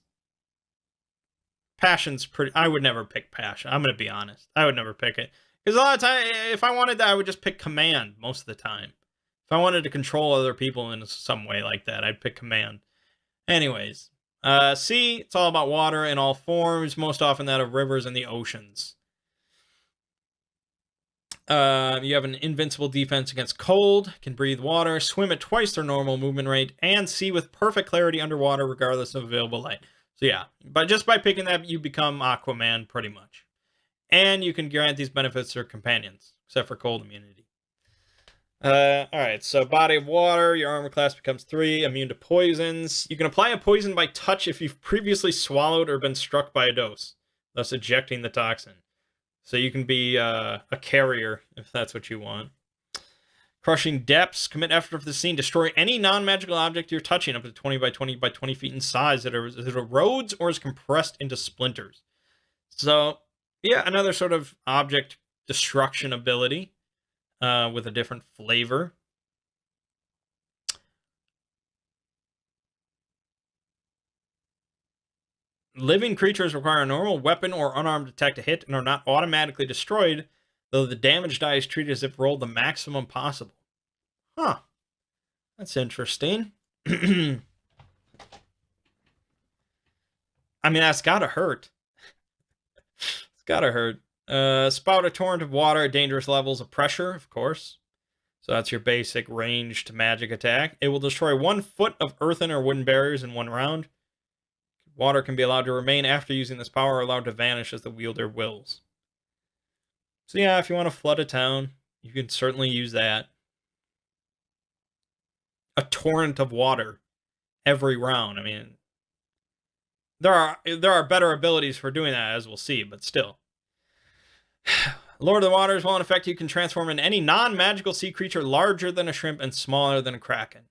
passion's pretty. I would never pick passion. I'm gonna be honest. I would never pick it, because a lot of time, if I wanted that, I would just pick command most of the time. If I wanted to control other people in some way like that, I'd pick command. Anyways, sea, it's all about water in all forms, most often that of rivers and the oceans. You have an invincible defense against cold, can breathe water, swim at twice their normal movement rate, and see with perfect clarity underwater regardless of available light. So yeah, but just by picking that, you become Aquaman pretty much. And you can grant these benefits to your companions, except for cold immunity. Alright, so body of water, your armor class becomes 3, immune to poisons. You can apply a poison by touch if you've previously swallowed or been struck by a dose, thus ejecting the toxin. So you can be a carrier if that's what you want. Crushing depths, commit effort for the scene, destroy any non-magical object you're touching up to 20 by 20 by 20 feet in size that erodes or is compressed into splinters. So, yeah, another sort of object destruction ability. With a different flavor. Living creatures require a normal weapon or unarmed attack to hit and are not automatically destroyed, though the damage die is treated as if rolled the maximum possible. Huh. That's interesting. I mean, that's gotta hurt. It's gotta hurt. Spout a torrent of water at dangerous levels of pressure, of course. So that's your basic ranged magic attack. It will destroy 1 foot of earthen or wooden barriers in 1 round. Water can be allowed to remain after using this power or allowed to vanish as the wielder wills. So yeah, if you want to flood a town, you can certainly use that. A torrent of water every round. I mean, there are better abilities for doing that, as we'll see, but still. Lord of the Waters, while in effect, you can transform into any non-magical sea creature larger than a shrimp and smaller than a kraken.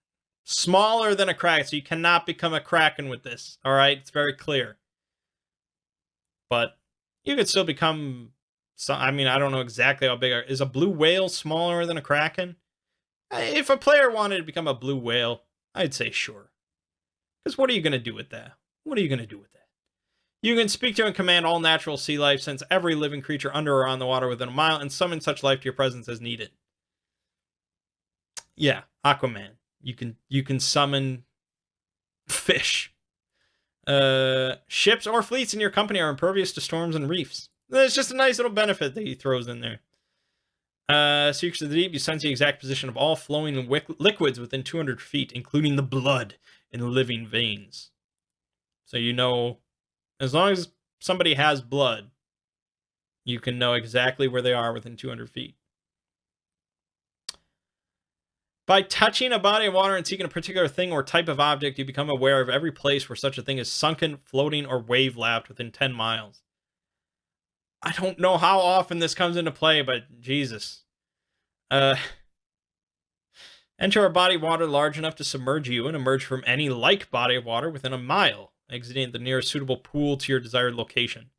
Smaller than a kraken, so you cannot become a kraken with this. Alright, it's very clear. But you could still become... I mean, I don't know exactly how big... Is a blue whale smaller than a kraken? If a player wanted to become a blue whale, I'd say sure. Because what are you going to do with that? What are you going to do with that? You can speak to and command all natural sea life, since every living creature under or on the water within a mile, and summon such life to your presence as needed. Yeah, Aquaman. You can summon fish. Ships or fleets in your company are impervious to storms and reefs. It's just a nice little benefit that he throws in there. Secrets of the Deep, you sense the exact position of all flowing liquids within 200 feet, including the blood in living veins. So you know, as long as somebody has blood, you can know exactly where they are within 200 feet. By touching a body of water and seeking a particular thing or type of object, you become aware of every place where such a thing is sunken, floating, or wave-lapped within 10 miles. I don't know how often this comes into play, but Jesus. Enter a body of water large enough to submerge you and emerge from any like body of water within a mile, exiting the nearest suitable pool to your desired location.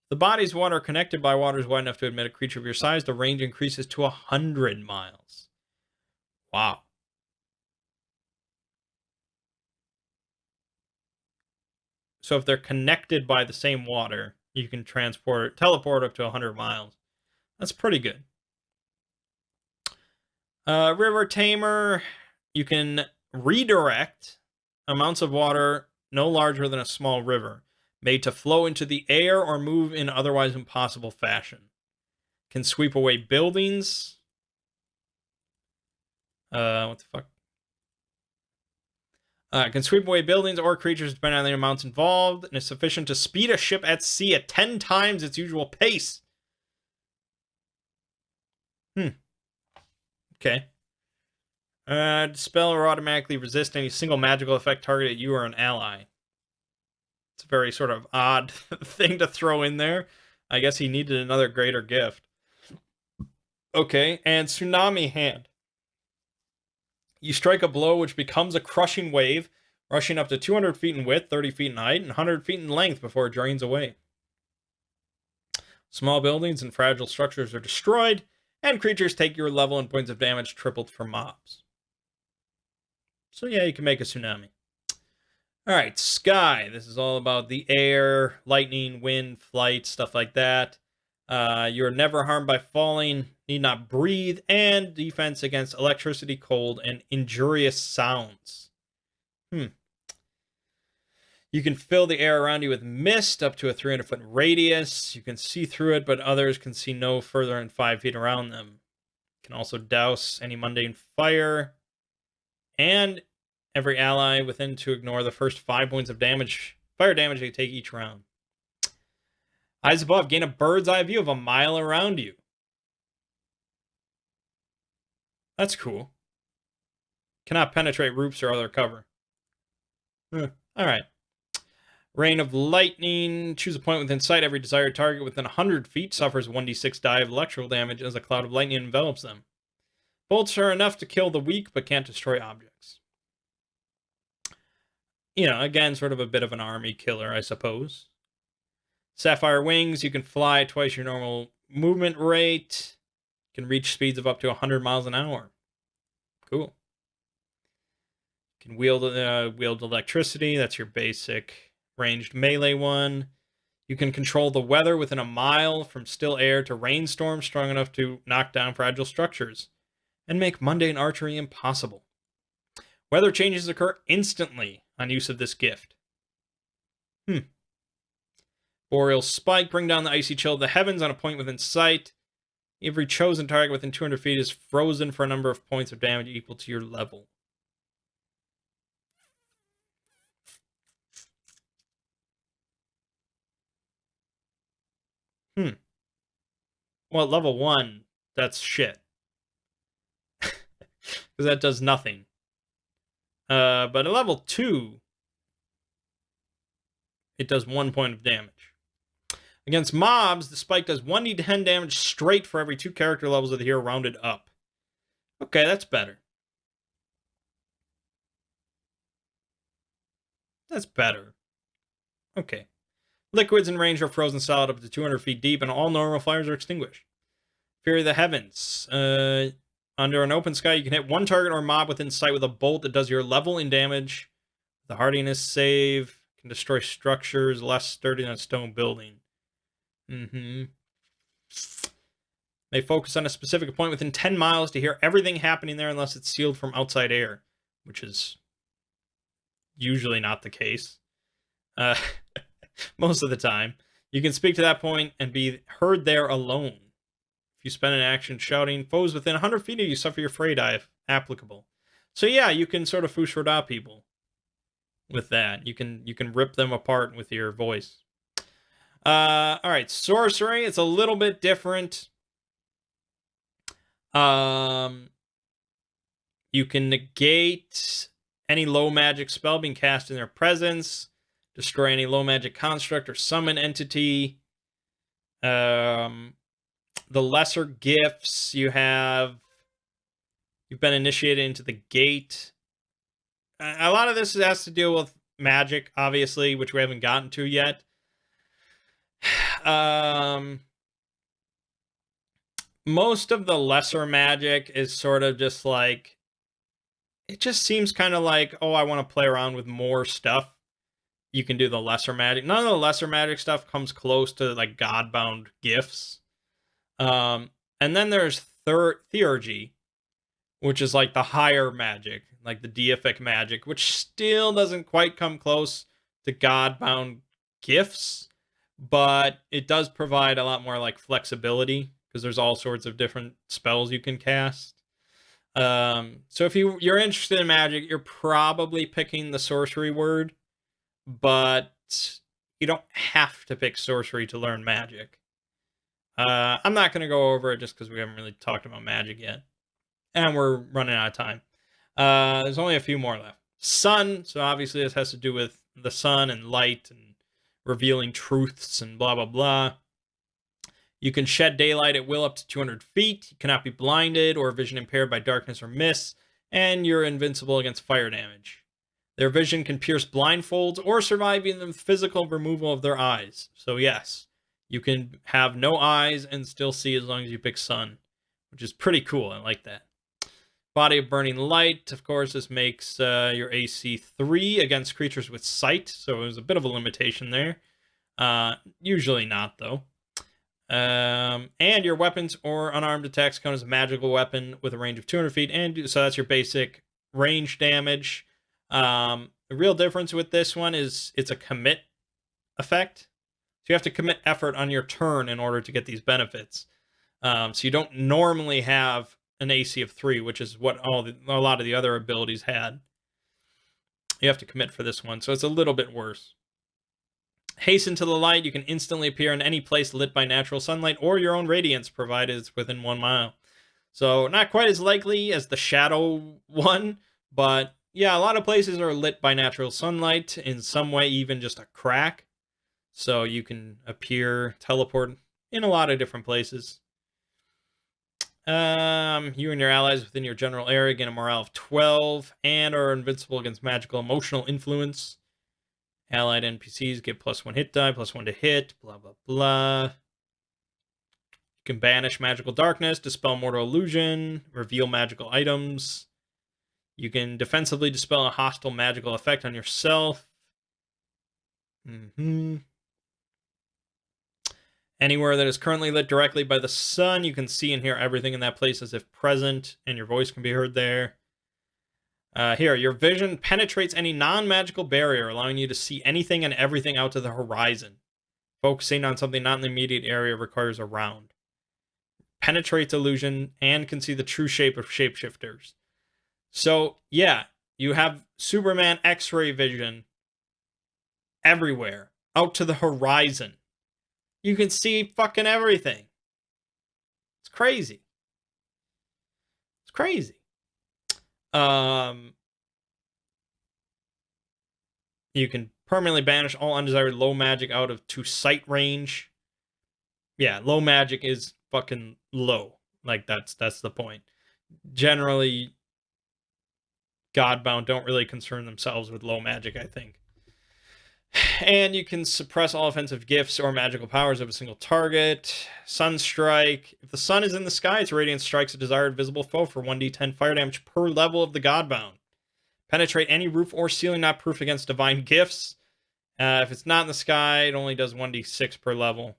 If the bodies of water are connected by waters wide enough to admit a creature of your size, the range increases to 100 miles. Wow. So if they're connected by the same water, you can teleport up to 100 miles. That's pretty good. River Tamer, you can redirect amounts of water no larger than a small river, made to flow into the air or move in otherwise impossible fashion. Can sweep away buildings. What the fuck? Can sweep away buildings or creatures depending on the amounts involved, and is sufficient to speed a ship at sea at 10 times its usual pace. Okay. Dispel or automatically resist any single magical effect targeted at you or an ally. It's a very sort of odd thing to throw in there. I guess he needed another greater gift. Okay, and Tsunami Hand. You strike a blow which becomes a crushing wave, rushing up to 200 feet in width, 30 feet in height, and 100 feet in length before it drains away. Small buildings and fragile structures are destroyed, and creatures take your level and points of damage tripled for mobs. So yeah, you can make a tsunami. Alright, Sky. This is all about the air, lightning, wind, flight, stuff like that. You're never harmed by falling, need not breathe, and defense against electricity, cold, and injurious sounds. You can fill the air around you with mist up to a 300-foot radius. You can see through it, but others can see no further than 5 feet around them. You can also douse any mundane fire, and every ally within to ignore the first 5 points of damage, fire damage they take each round. Eyes above, gain a bird's eye view of a mile around you. That's cool. Cannot penetrate roofs or other cover. Alright. Rain of lightning. Choose a point within sight. Every desired target within 100 feet suffers 1d6 die of electrical damage as a cloud of lightning envelops them. Bolts are enough to kill the weak, but can't destroy objects. You know, again, sort of a bit of an army killer, I suppose. Sapphire Wings. You can fly twice your normal movement rate. You can reach speeds of up to 100 miles an hour. Cool. You can wield electricity. That's your basic ranged melee one. You can control the weather within a mile, from still air to rainstorms strong enough to knock down fragile structures and make mundane archery impossible. Weather changes occur instantly on use of this gift. Boreal Spike, bring down the icy chill of the heavens on a point within sight. Every chosen target within 200 feet is frozen for a number of points of damage equal to your level. Well, at level 1, that's shit. Because that does nothing. But at level 2, it does 1 point of damage. Against mobs, the spike does 1d10 damage straight for every 2 character levels of the hero rounded up. Okay, that's better. That's better. Okay. Liquids in range are frozen solid up to 200 feet deep, and all normal fires are extinguished. Fury of the Heavens. Under an open sky, you can hit 1 target or mob within sight with a bolt that does your level in damage. The hardiness save can destroy structures less sturdy than a stone building. May focus on a specific point within 10 miles to hear everything happening there unless it's sealed from outside air, which is usually not the case. Most of the time. You can speak to that point and be heard there alone. If you spend an action shouting, foes within 100 feet of you suffer your Fray Dice if applicable. So yeah, you can sort of Fushroda people with that. You can rip them apart with your voice. Alright, Sorcery. It's a little bit different. You can negate any low magic spell being cast in their presence. Destroy any low magic construct or summon entity. The lesser gifts you've been initiated into the gate. A lot of this has to deal with magic, obviously, which we haven't gotten to yet. Most of the lesser magic is sort of just like, it just seems kind of like, oh, I want to play around with more stuff. You can do the lesser magic. None of the lesser magic stuff comes close to like Godbound gifts. And then there's Theurgy, which is like the higher magic, like the deific magic, which still doesn't quite come close to Godbound gifts, but it does provide a lot more like flexibility because there's all sorts of different spells you can cast. So if you're interested in magic, you're probably picking the sorcery word, but you don't have to pick sorcery to learn magic. I'm not going to go over it just because we haven't really talked about magic yet. And we're running out of time. There's only a few more left. Sun. So obviously this has to do with the sun and light and revealing truths and blah, blah, blah. You can shed daylight at will up to 200 feet. You cannot be blinded or vision impaired by darkness or mist. And you're invincible against fire damage. Their vision can pierce blindfolds or survive even the physical removal of their eyes. So yes, you can have no eyes and still see as long as you pick sun, which is pretty cool. I like that. Body of Burning Light. Of course, this makes your AC 3 against creatures with sight, so there's a bit of a limitation there. Usually not, though. And your weapons or unarmed attacks count as a magical weapon with a range of 200 feet, and so that's your basic range damage. The real difference with this one is it's a commit effect. So you have to commit effort on your turn in order to get these benefits. So you don't normally have an AC of 3, which is what a lot of the other abilities had. You have to commit for this one, so it's a little bit worse. Hasten to the light. You can instantly appear in any place lit by natural sunlight or your own radiance, provided it's within 1 mile. So not quite as likely as the shadow one, but yeah, a lot of places are lit by natural sunlight in some way, even just a crack. So you can appear, teleport in a lot of different places. You and your allies within your general area gain a morale of 12 and are invincible against magical emotional influence. Allied NPCs get +1 hit die, +1 to hit, blah, blah, blah. You can banish magical darkness, dispel mortal illusion, reveal magical items. You can defensively dispel a hostile magical effect on yourself. Anywhere that is currently lit directly by the sun, you can see and hear everything in that place as if present, and your voice can be heard there. Here, your vision penetrates any non-magical barrier, allowing you to see anything and everything out to the horizon. Focusing on something not in the immediate area requires a round. Penetrates illusion and can see the true shape of shapeshifters. So, yeah, you have Superman X-ray vision everywhere, out to the horizon. You can see fucking everything. It's crazy. It's crazy. You can permanently banish all undesired low magic out of to sight range. Yeah, low magic is fucking low. Like that's the point. Generally, Godbound don't really concern themselves with low magic, I think. And you can suppress all offensive gifts or magical powers of a single target. Sunstrike. If the sun is in the sky, its radiance strikes a desired visible foe for 1d10 fire damage per level of the Godbound. Penetrate any roof or ceiling not proof against divine gifts. If it's not in the sky, it only does 1d6 per level.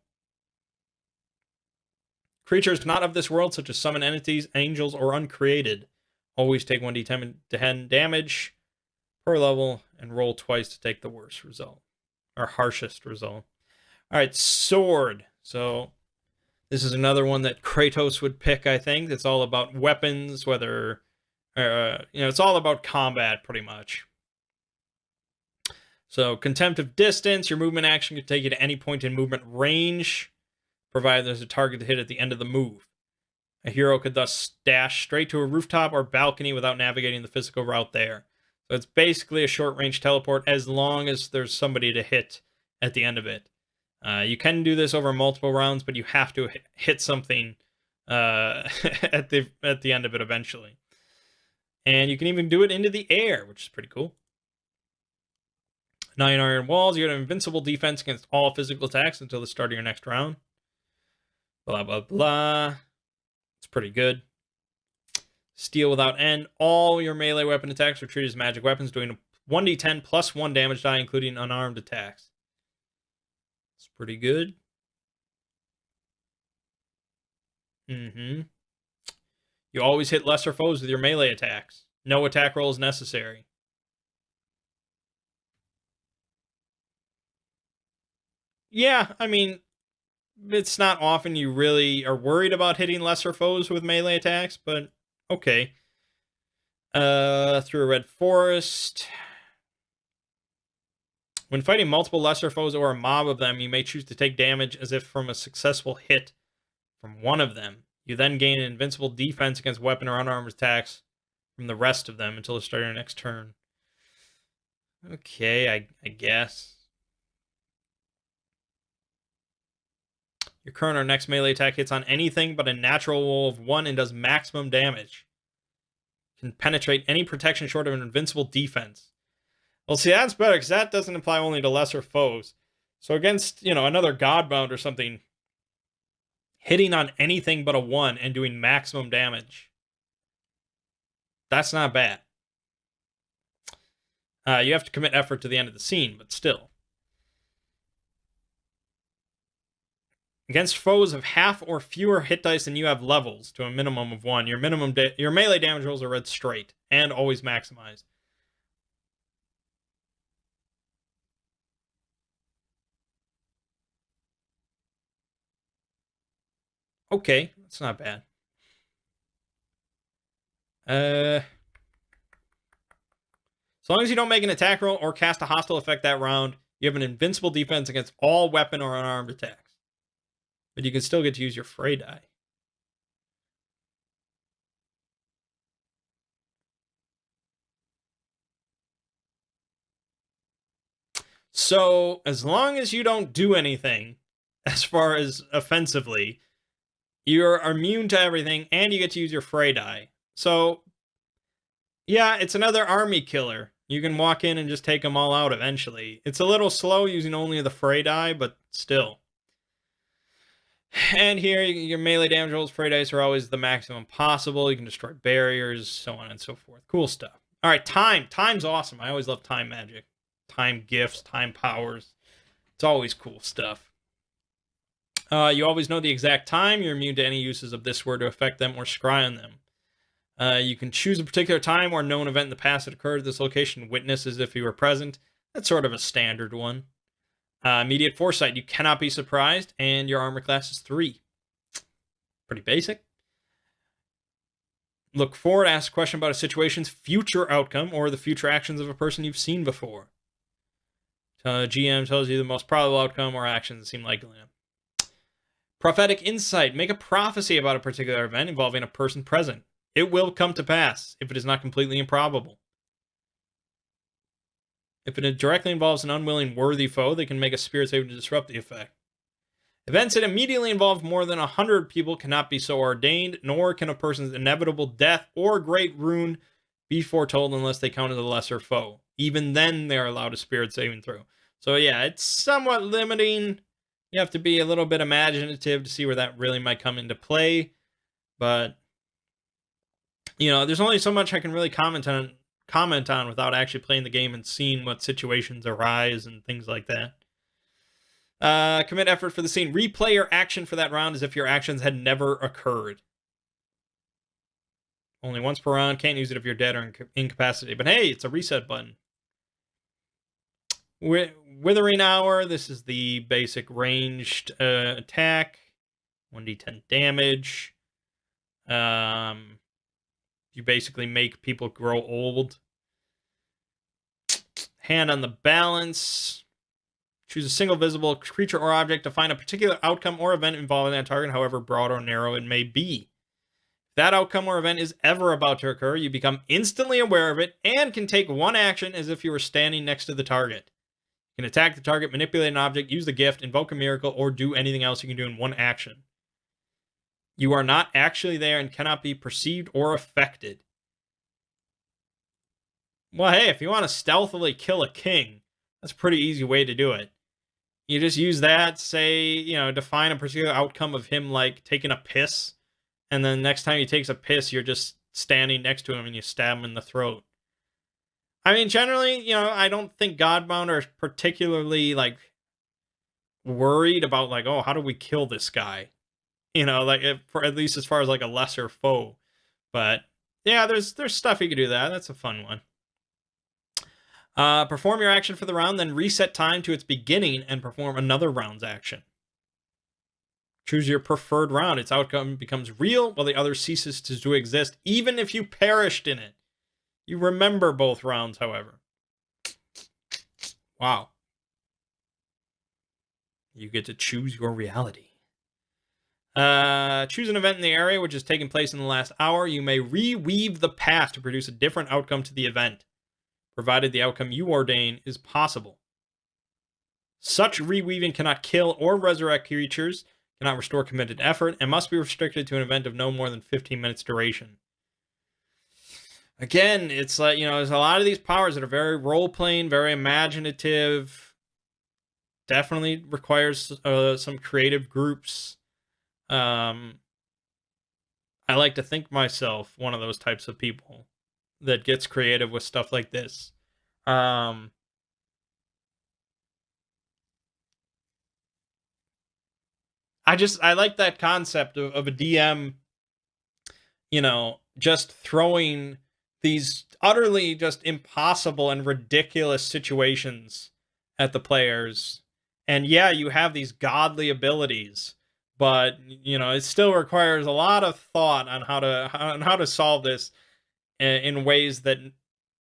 Creatures not of this world, such as summon entities, angels, or uncreated, always take 1d10 damage per level and roll twice to take the worst result. Or harshest result. Alright, sword. So, this is another one that Kratos would pick, I think. It's all about weapons, whether... it's all about combat, pretty much. So, Contempt of Distance. Your movement action can take you to any point in movement range, provided there's a target to hit at the end of the move. A hero could thus dash straight to a rooftop or balcony without navigating the physical route there. So it's basically a short-range teleport as long as there's somebody to hit at the end of it. You can do this over multiple rounds, but you have to hit something at the end of it eventually. And you can even do it into the air, which is pretty cool. 9 iron walls. You have invincible defense against all physical attacks until the start of your next round. Blah, blah, blah. It's pretty good. Steel without end. All your melee weapon attacks are treated as magic weapons, doing 1d10 plus 1 damage die, including unarmed attacks. It's pretty good. You always hit lesser foes with your melee attacks. No attack roll is necessary. Yeah, I mean, it's not often you really are worried about hitting lesser foes with melee attacks, but okay. Through a red forest. When fighting multiple lesser foes or a mob of them, you may choose to take damage as if from a successful hit from one of them. You then gain an invincible defense against weapon or unarmed attacks from the rest of them until the start of your next turn. Okay, I guess. Your current or next melee attack hits on anything but a natural roll of 1 and does maximum damage. Can penetrate any protection short of an invincible defense. Well, see, that's better, because that doesn't apply only to lesser foes. So against, another Godbound or something, hitting on anything but a 1 and doing maximum damage, that's not bad. You have to commit effort to the end of the scene, but still. Against foes of half or fewer hit dice than you have levels to a minimum of 1, your melee damage rolls are read straight and always maximized. Okay, that's not bad. As long as you don't make an attack roll or cast a hostile effect that round, you have an invincible defense against all weapon or unarmed attacks. But you can still get to use your Fray die. So, as long as you don't do anything, as far as offensively, you're immune to everything, and you get to use your Fray die. So, yeah, it's another army killer. You can walk in and just take them all out eventually. It's a little slow using only the Fray die, but still. And here, your melee damage rolls, Fray dice are always the maximum possible. You can destroy barriers, so on and so forth. Cool stuff. All right, time. Time's awesome. I always love time magic. Time gifts, time powers. It's always cool stuff. You always know the exact time. You're immune to any uses of this word to affect them or scry on them. You can choose a particular time or known event in the past that occurred at this location. Witness as if you were present. That's sort of a standard one. Immediate Foresight. You cannot be surprised, and your armor class is 3. Pretty basic. Look forward, ask a question about a situation's future outcome or the future actions of a person you've seen before. GM tells you the most probable outcome or actions that seem likely. Prophetic Insight. Make a prophecy about a particular event involving a person present. It will come to pass if it is not completely improbable. If it directly involves an unwilling worthy foe, they can make a spirit save to disrupt the effect. Events that immediately involve more than 100 people cannot be so ordained, nor can a person's inevitable death or great ruin be foretold unless they count as a lesser foe. Even then, they are allowed a spirit saving throw. So yeah, it's somewhat limiting. You have to be a little bit imaginative to see where that really might come into play. But, you know, there's only so much I can really comment on without actually playing the game and seeing what situations arise and things like that. Commit effort for the scene. Replay your action for that round as if your actions had never occurred. Only once per round. Can't use it if you're dead or incapacitated. But hey, it's a reset button. Withering Hour. This is the basic ranged attack. 1d10 damage. You basically make people grow old. Hand on the Balance. Choose a single visible creature or object to find a particular outcome or event involving that target, however broad or narrow it may be. If that outcome or event is ever about to occur, you become instantly aware of it and can take one action as if you were standing next to the target. You can attack the target, manipulate an object, use the gift, invoke a miracle, or do anything else you can do in one action. You are not actually there and cannot be perceived or affected. Well, hey, if you want to stealthily kill a king, that's a pretty easy way to do it. You just use that, say, you know, define a particular outcome of him, like, taking a piss, and then next time he takes a piss, you're just standing next to him and you stab him in the throat. I mean, generally, you know, I don't think Godbound are particularly, like, worried about, like, oh, how do we kill this guy? You know, like, for at least as far as, like, a lesser foe. But, yeah, there's stuff you can do that. That's a fun one. Perform your action for the round, then reset time to its beginning and perform another round's action. Choose your preferred round. Its outcome becomes real while the other ceases to exist, even if you perished in it. You remember both rounds, however. Wow. You get to choose your reality. Choose an event in the area which has taken place in the last hour. You may reweave the past to produce a different outcome to the event, provided the outcome you ordain is possible. Such reweaving cannot kill or resurrect creatures, cannot restore committed effort, and must be restricted to an event of no more than 15 minutes duration. Again, it's like, you know, there's a lot of these powers that are very role-playing, very imaginative. Definitely requires some creative groups. I like to think myself one of those types of people that gets creative with stuff like this. I like that concept of a DM, you know, just throwing these utterly just impossible and ridiculous situations at the players. And yeah, you have these godly abilities, but, you know, it still requires a lot of thought on how to solve this in ways that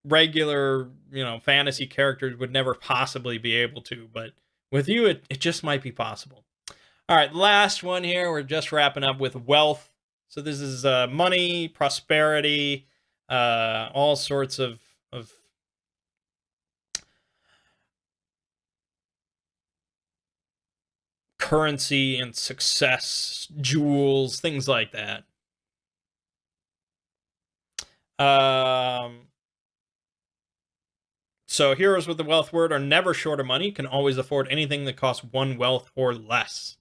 regular, you know, fantasy characters would never possibly be able to. But with you, it just might be possible. All right, last one here. We're just wrapping up with wealth. So this is money, prosperity, all sorts of currency and success, jewels, things like that. So heroes with the wealth word are never short of money, can always afford anything that costs 1 wealth or less.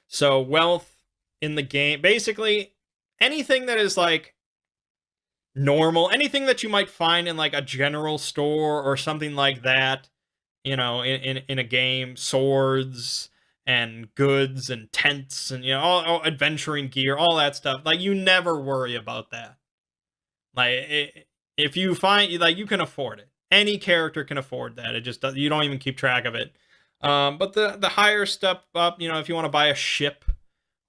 So wealth in the game, basically anything that is like normal, anything that you might find in like a general store or something like that, you know, in a game, swords and goods and tents and, you know, all adventuring gear, all that stuff. Like, you never worry about that. Like, if you find, like, you can afford it. Any character can afford that. It just does, you don't even keep track of it. But the higher step up, you know, if you want to buy a ship,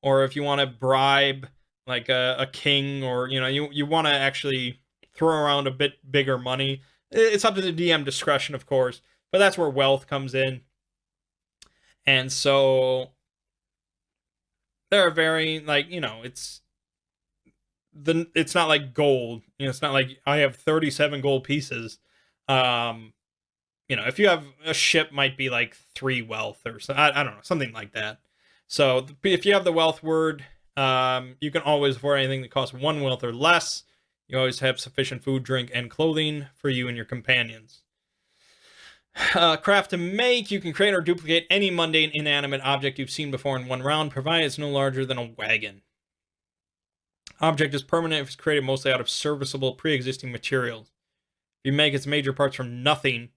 or if you want to bribe like a king, or, you know, you want to actually throw around a bit bigger money, it's up to the DM discretion, of course. But that's where wealth comes in. And so there are very, like, you know, it's not like gold. You know, it's not like I have 37 gold pieces. You know, if you have a ship, might be like 3 wealth or so, I don't know, something like that. So if you have the wealth word, you can always afford anything that costs 1 wealth or less. You always have sufficient food, drink, and clothing for you and your companions. Craft to make, you can create or duplicate any mundane inanimate object you've seen before in 1 round, provided it's no larger than a wagon. Object is permanent if it's created mostly out of serviceable pre-existing materials. If you make its major parts from nothing,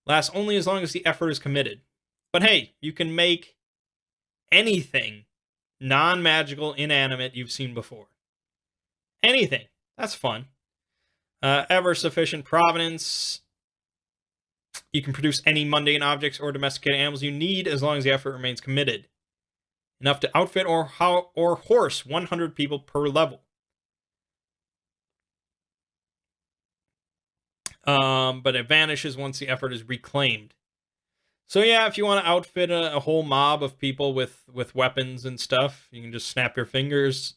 lasts only as long as the effort is committed. But hey, you can make anything non-magical, inanimate you've seen before. Anything. That's fun. Ever sufficient provenance. You can produce any mundane objects or domesticated animals you need as long as the effort remains committed. Enough to outfit or horse 100 people per level. But it vanishes once the effort is reclaimed. So yeah, if you want to outfit a whole mob of people with weapons and stuff, you can just snap your fingers.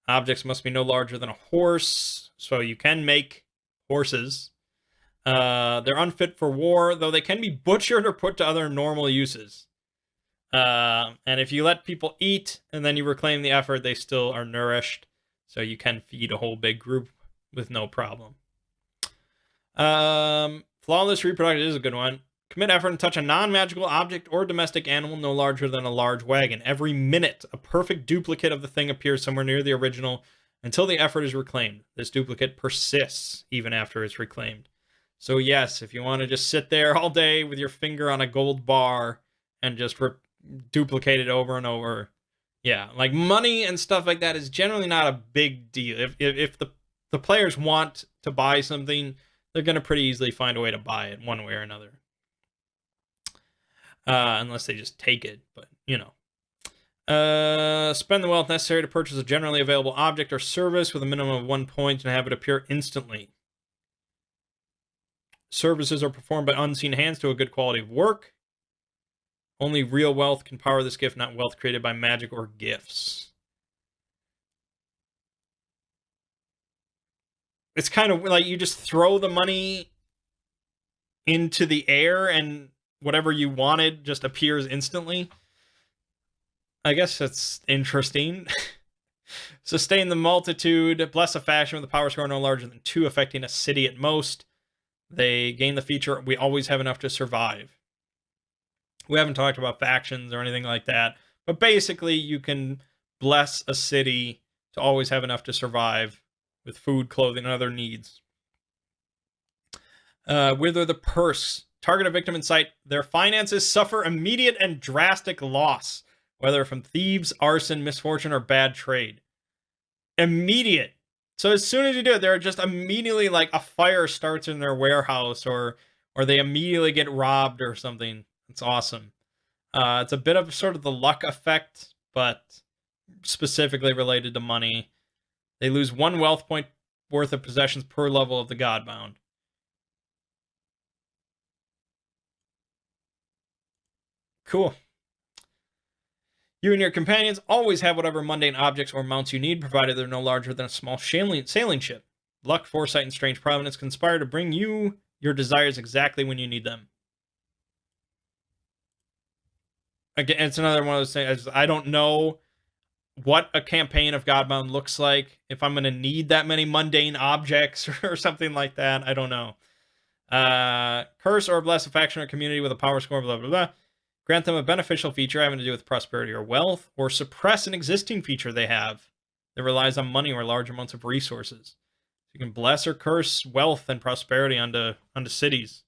Objects must be no larger than a horse, so you can make horses. They're unfit for war, though they can be butchered or put to other normal uses. And if you let people eat and then you reclaim the effort, they still are nourished, so you can feed a whole big group with no problem. Flawless reproduction is a good one. Commit effort and touch a non-magical object or domestic animal no larger than a large wagon. Every minute, a perfect duplicate of the thing appears somewhere near the original until the effort is reclaimed. This duplicate persists even after it's reclaimed. So yes, if you want to just sit there all day with your finger on a gold bar and just duplicate it over and over, yeah, like money and stuff like that is generally not a big deal. If the players want to buy something, they're going to pretty easily find a way to buy it one way or another. Unless they just take it, but, you know. Spend the wealth necessary to purchase a generally available object or service with a minimum of 1 point and have it appear instantly. Services are performed by unseen hands to a good quality of work. Only real wealth can power this gift, not wealth created by magic or gifts. It's kind of like you just throw the money into the air and whatever you wanted just appears instantly. I guess that's interesting. Sustain the multitude. Bless a faction with a power score no larger than 2, affecting a city at most. They gain the feature, we always have enough to survive. We haven't talked about factions or anything like that, but basically you can bless a city to always have enough to survive with food, clothing, and other needs. Wither the purse. Target a victim in sight. Their finances suffer immediate and drastic loss, whether from thieves, arson, misfortune, or bad trade. Immediate. So as soon as you do it, they're just immediately like a fire starts in their warehouse, or they immediately get robbed or something. It's awesome. It's a bit of sort of the luck effect, but specifically related to money. They lose 1 wealth point worth of possessions per level of the Godbound. Cool. You and your companions always have whatever mundane objects or mounts you need, provided they're no larger than a small sailing ship. Luck, foresight, and strange providence conspire to bring you your desires exactly when you need them. Again, it's another one of those things. I don't know what a campaign of Godbound looks like. If I'm going to need that many mundane objects or something like that, I don't know. Curse or bless a faction or community with a power score, blah, blah, blah. Grant them a beneficial feature having to do with prosperity or wealth, or suppress an existing feature they have that relies on money or large amounts of resources. You can bless or curse wealth and prosperity onto cities.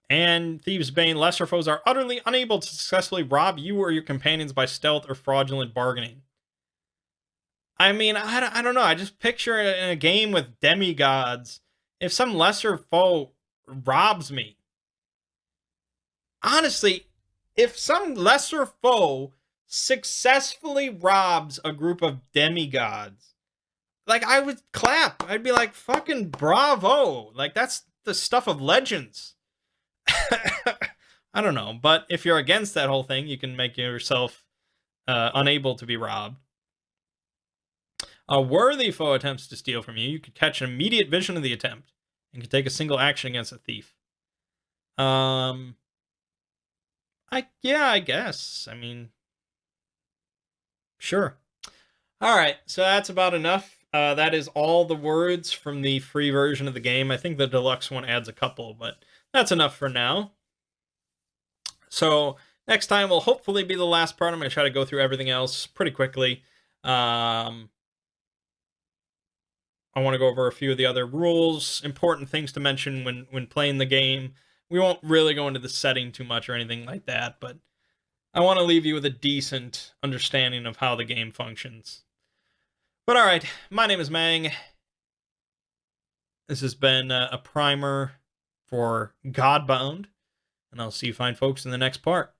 And Thieves' Bane, lesser foes are utterly unable to successfully rob you or your companions by stealth or fraudulent bargaining. I mean, I don't know. I just picture it in a game with demigods. If some lesser foe robs me, honestly, if some lesser foe successfully robs a group of demigods, like, I would clap. I'd be like, fucking bravo. Like, that's the stuff of legends. I don't know. But if you're against that whole thing, you can make yourself unable to be robbed. A worthy foe attempts to steal from you. You could catch an immediate vision of the attempt and can take a single action against a thief. I guess. I mean, sure. All right, so that's about enough. That is all the words from the free version of the game. I think the deluxe one adds a couple, but that's enough for now. So next time will hopefully be the last part. I'm going to try to go through everything else pretty quickly. I want to go over a few of the other rules, important things to mention when playing the game. We won't really go into the setting too much or anything like that, but I want to leave you with a decent understanding of how the game functions. But alright, my name is Mang. This has been a primer for Godbound, and I'll see you fine folks in the next part.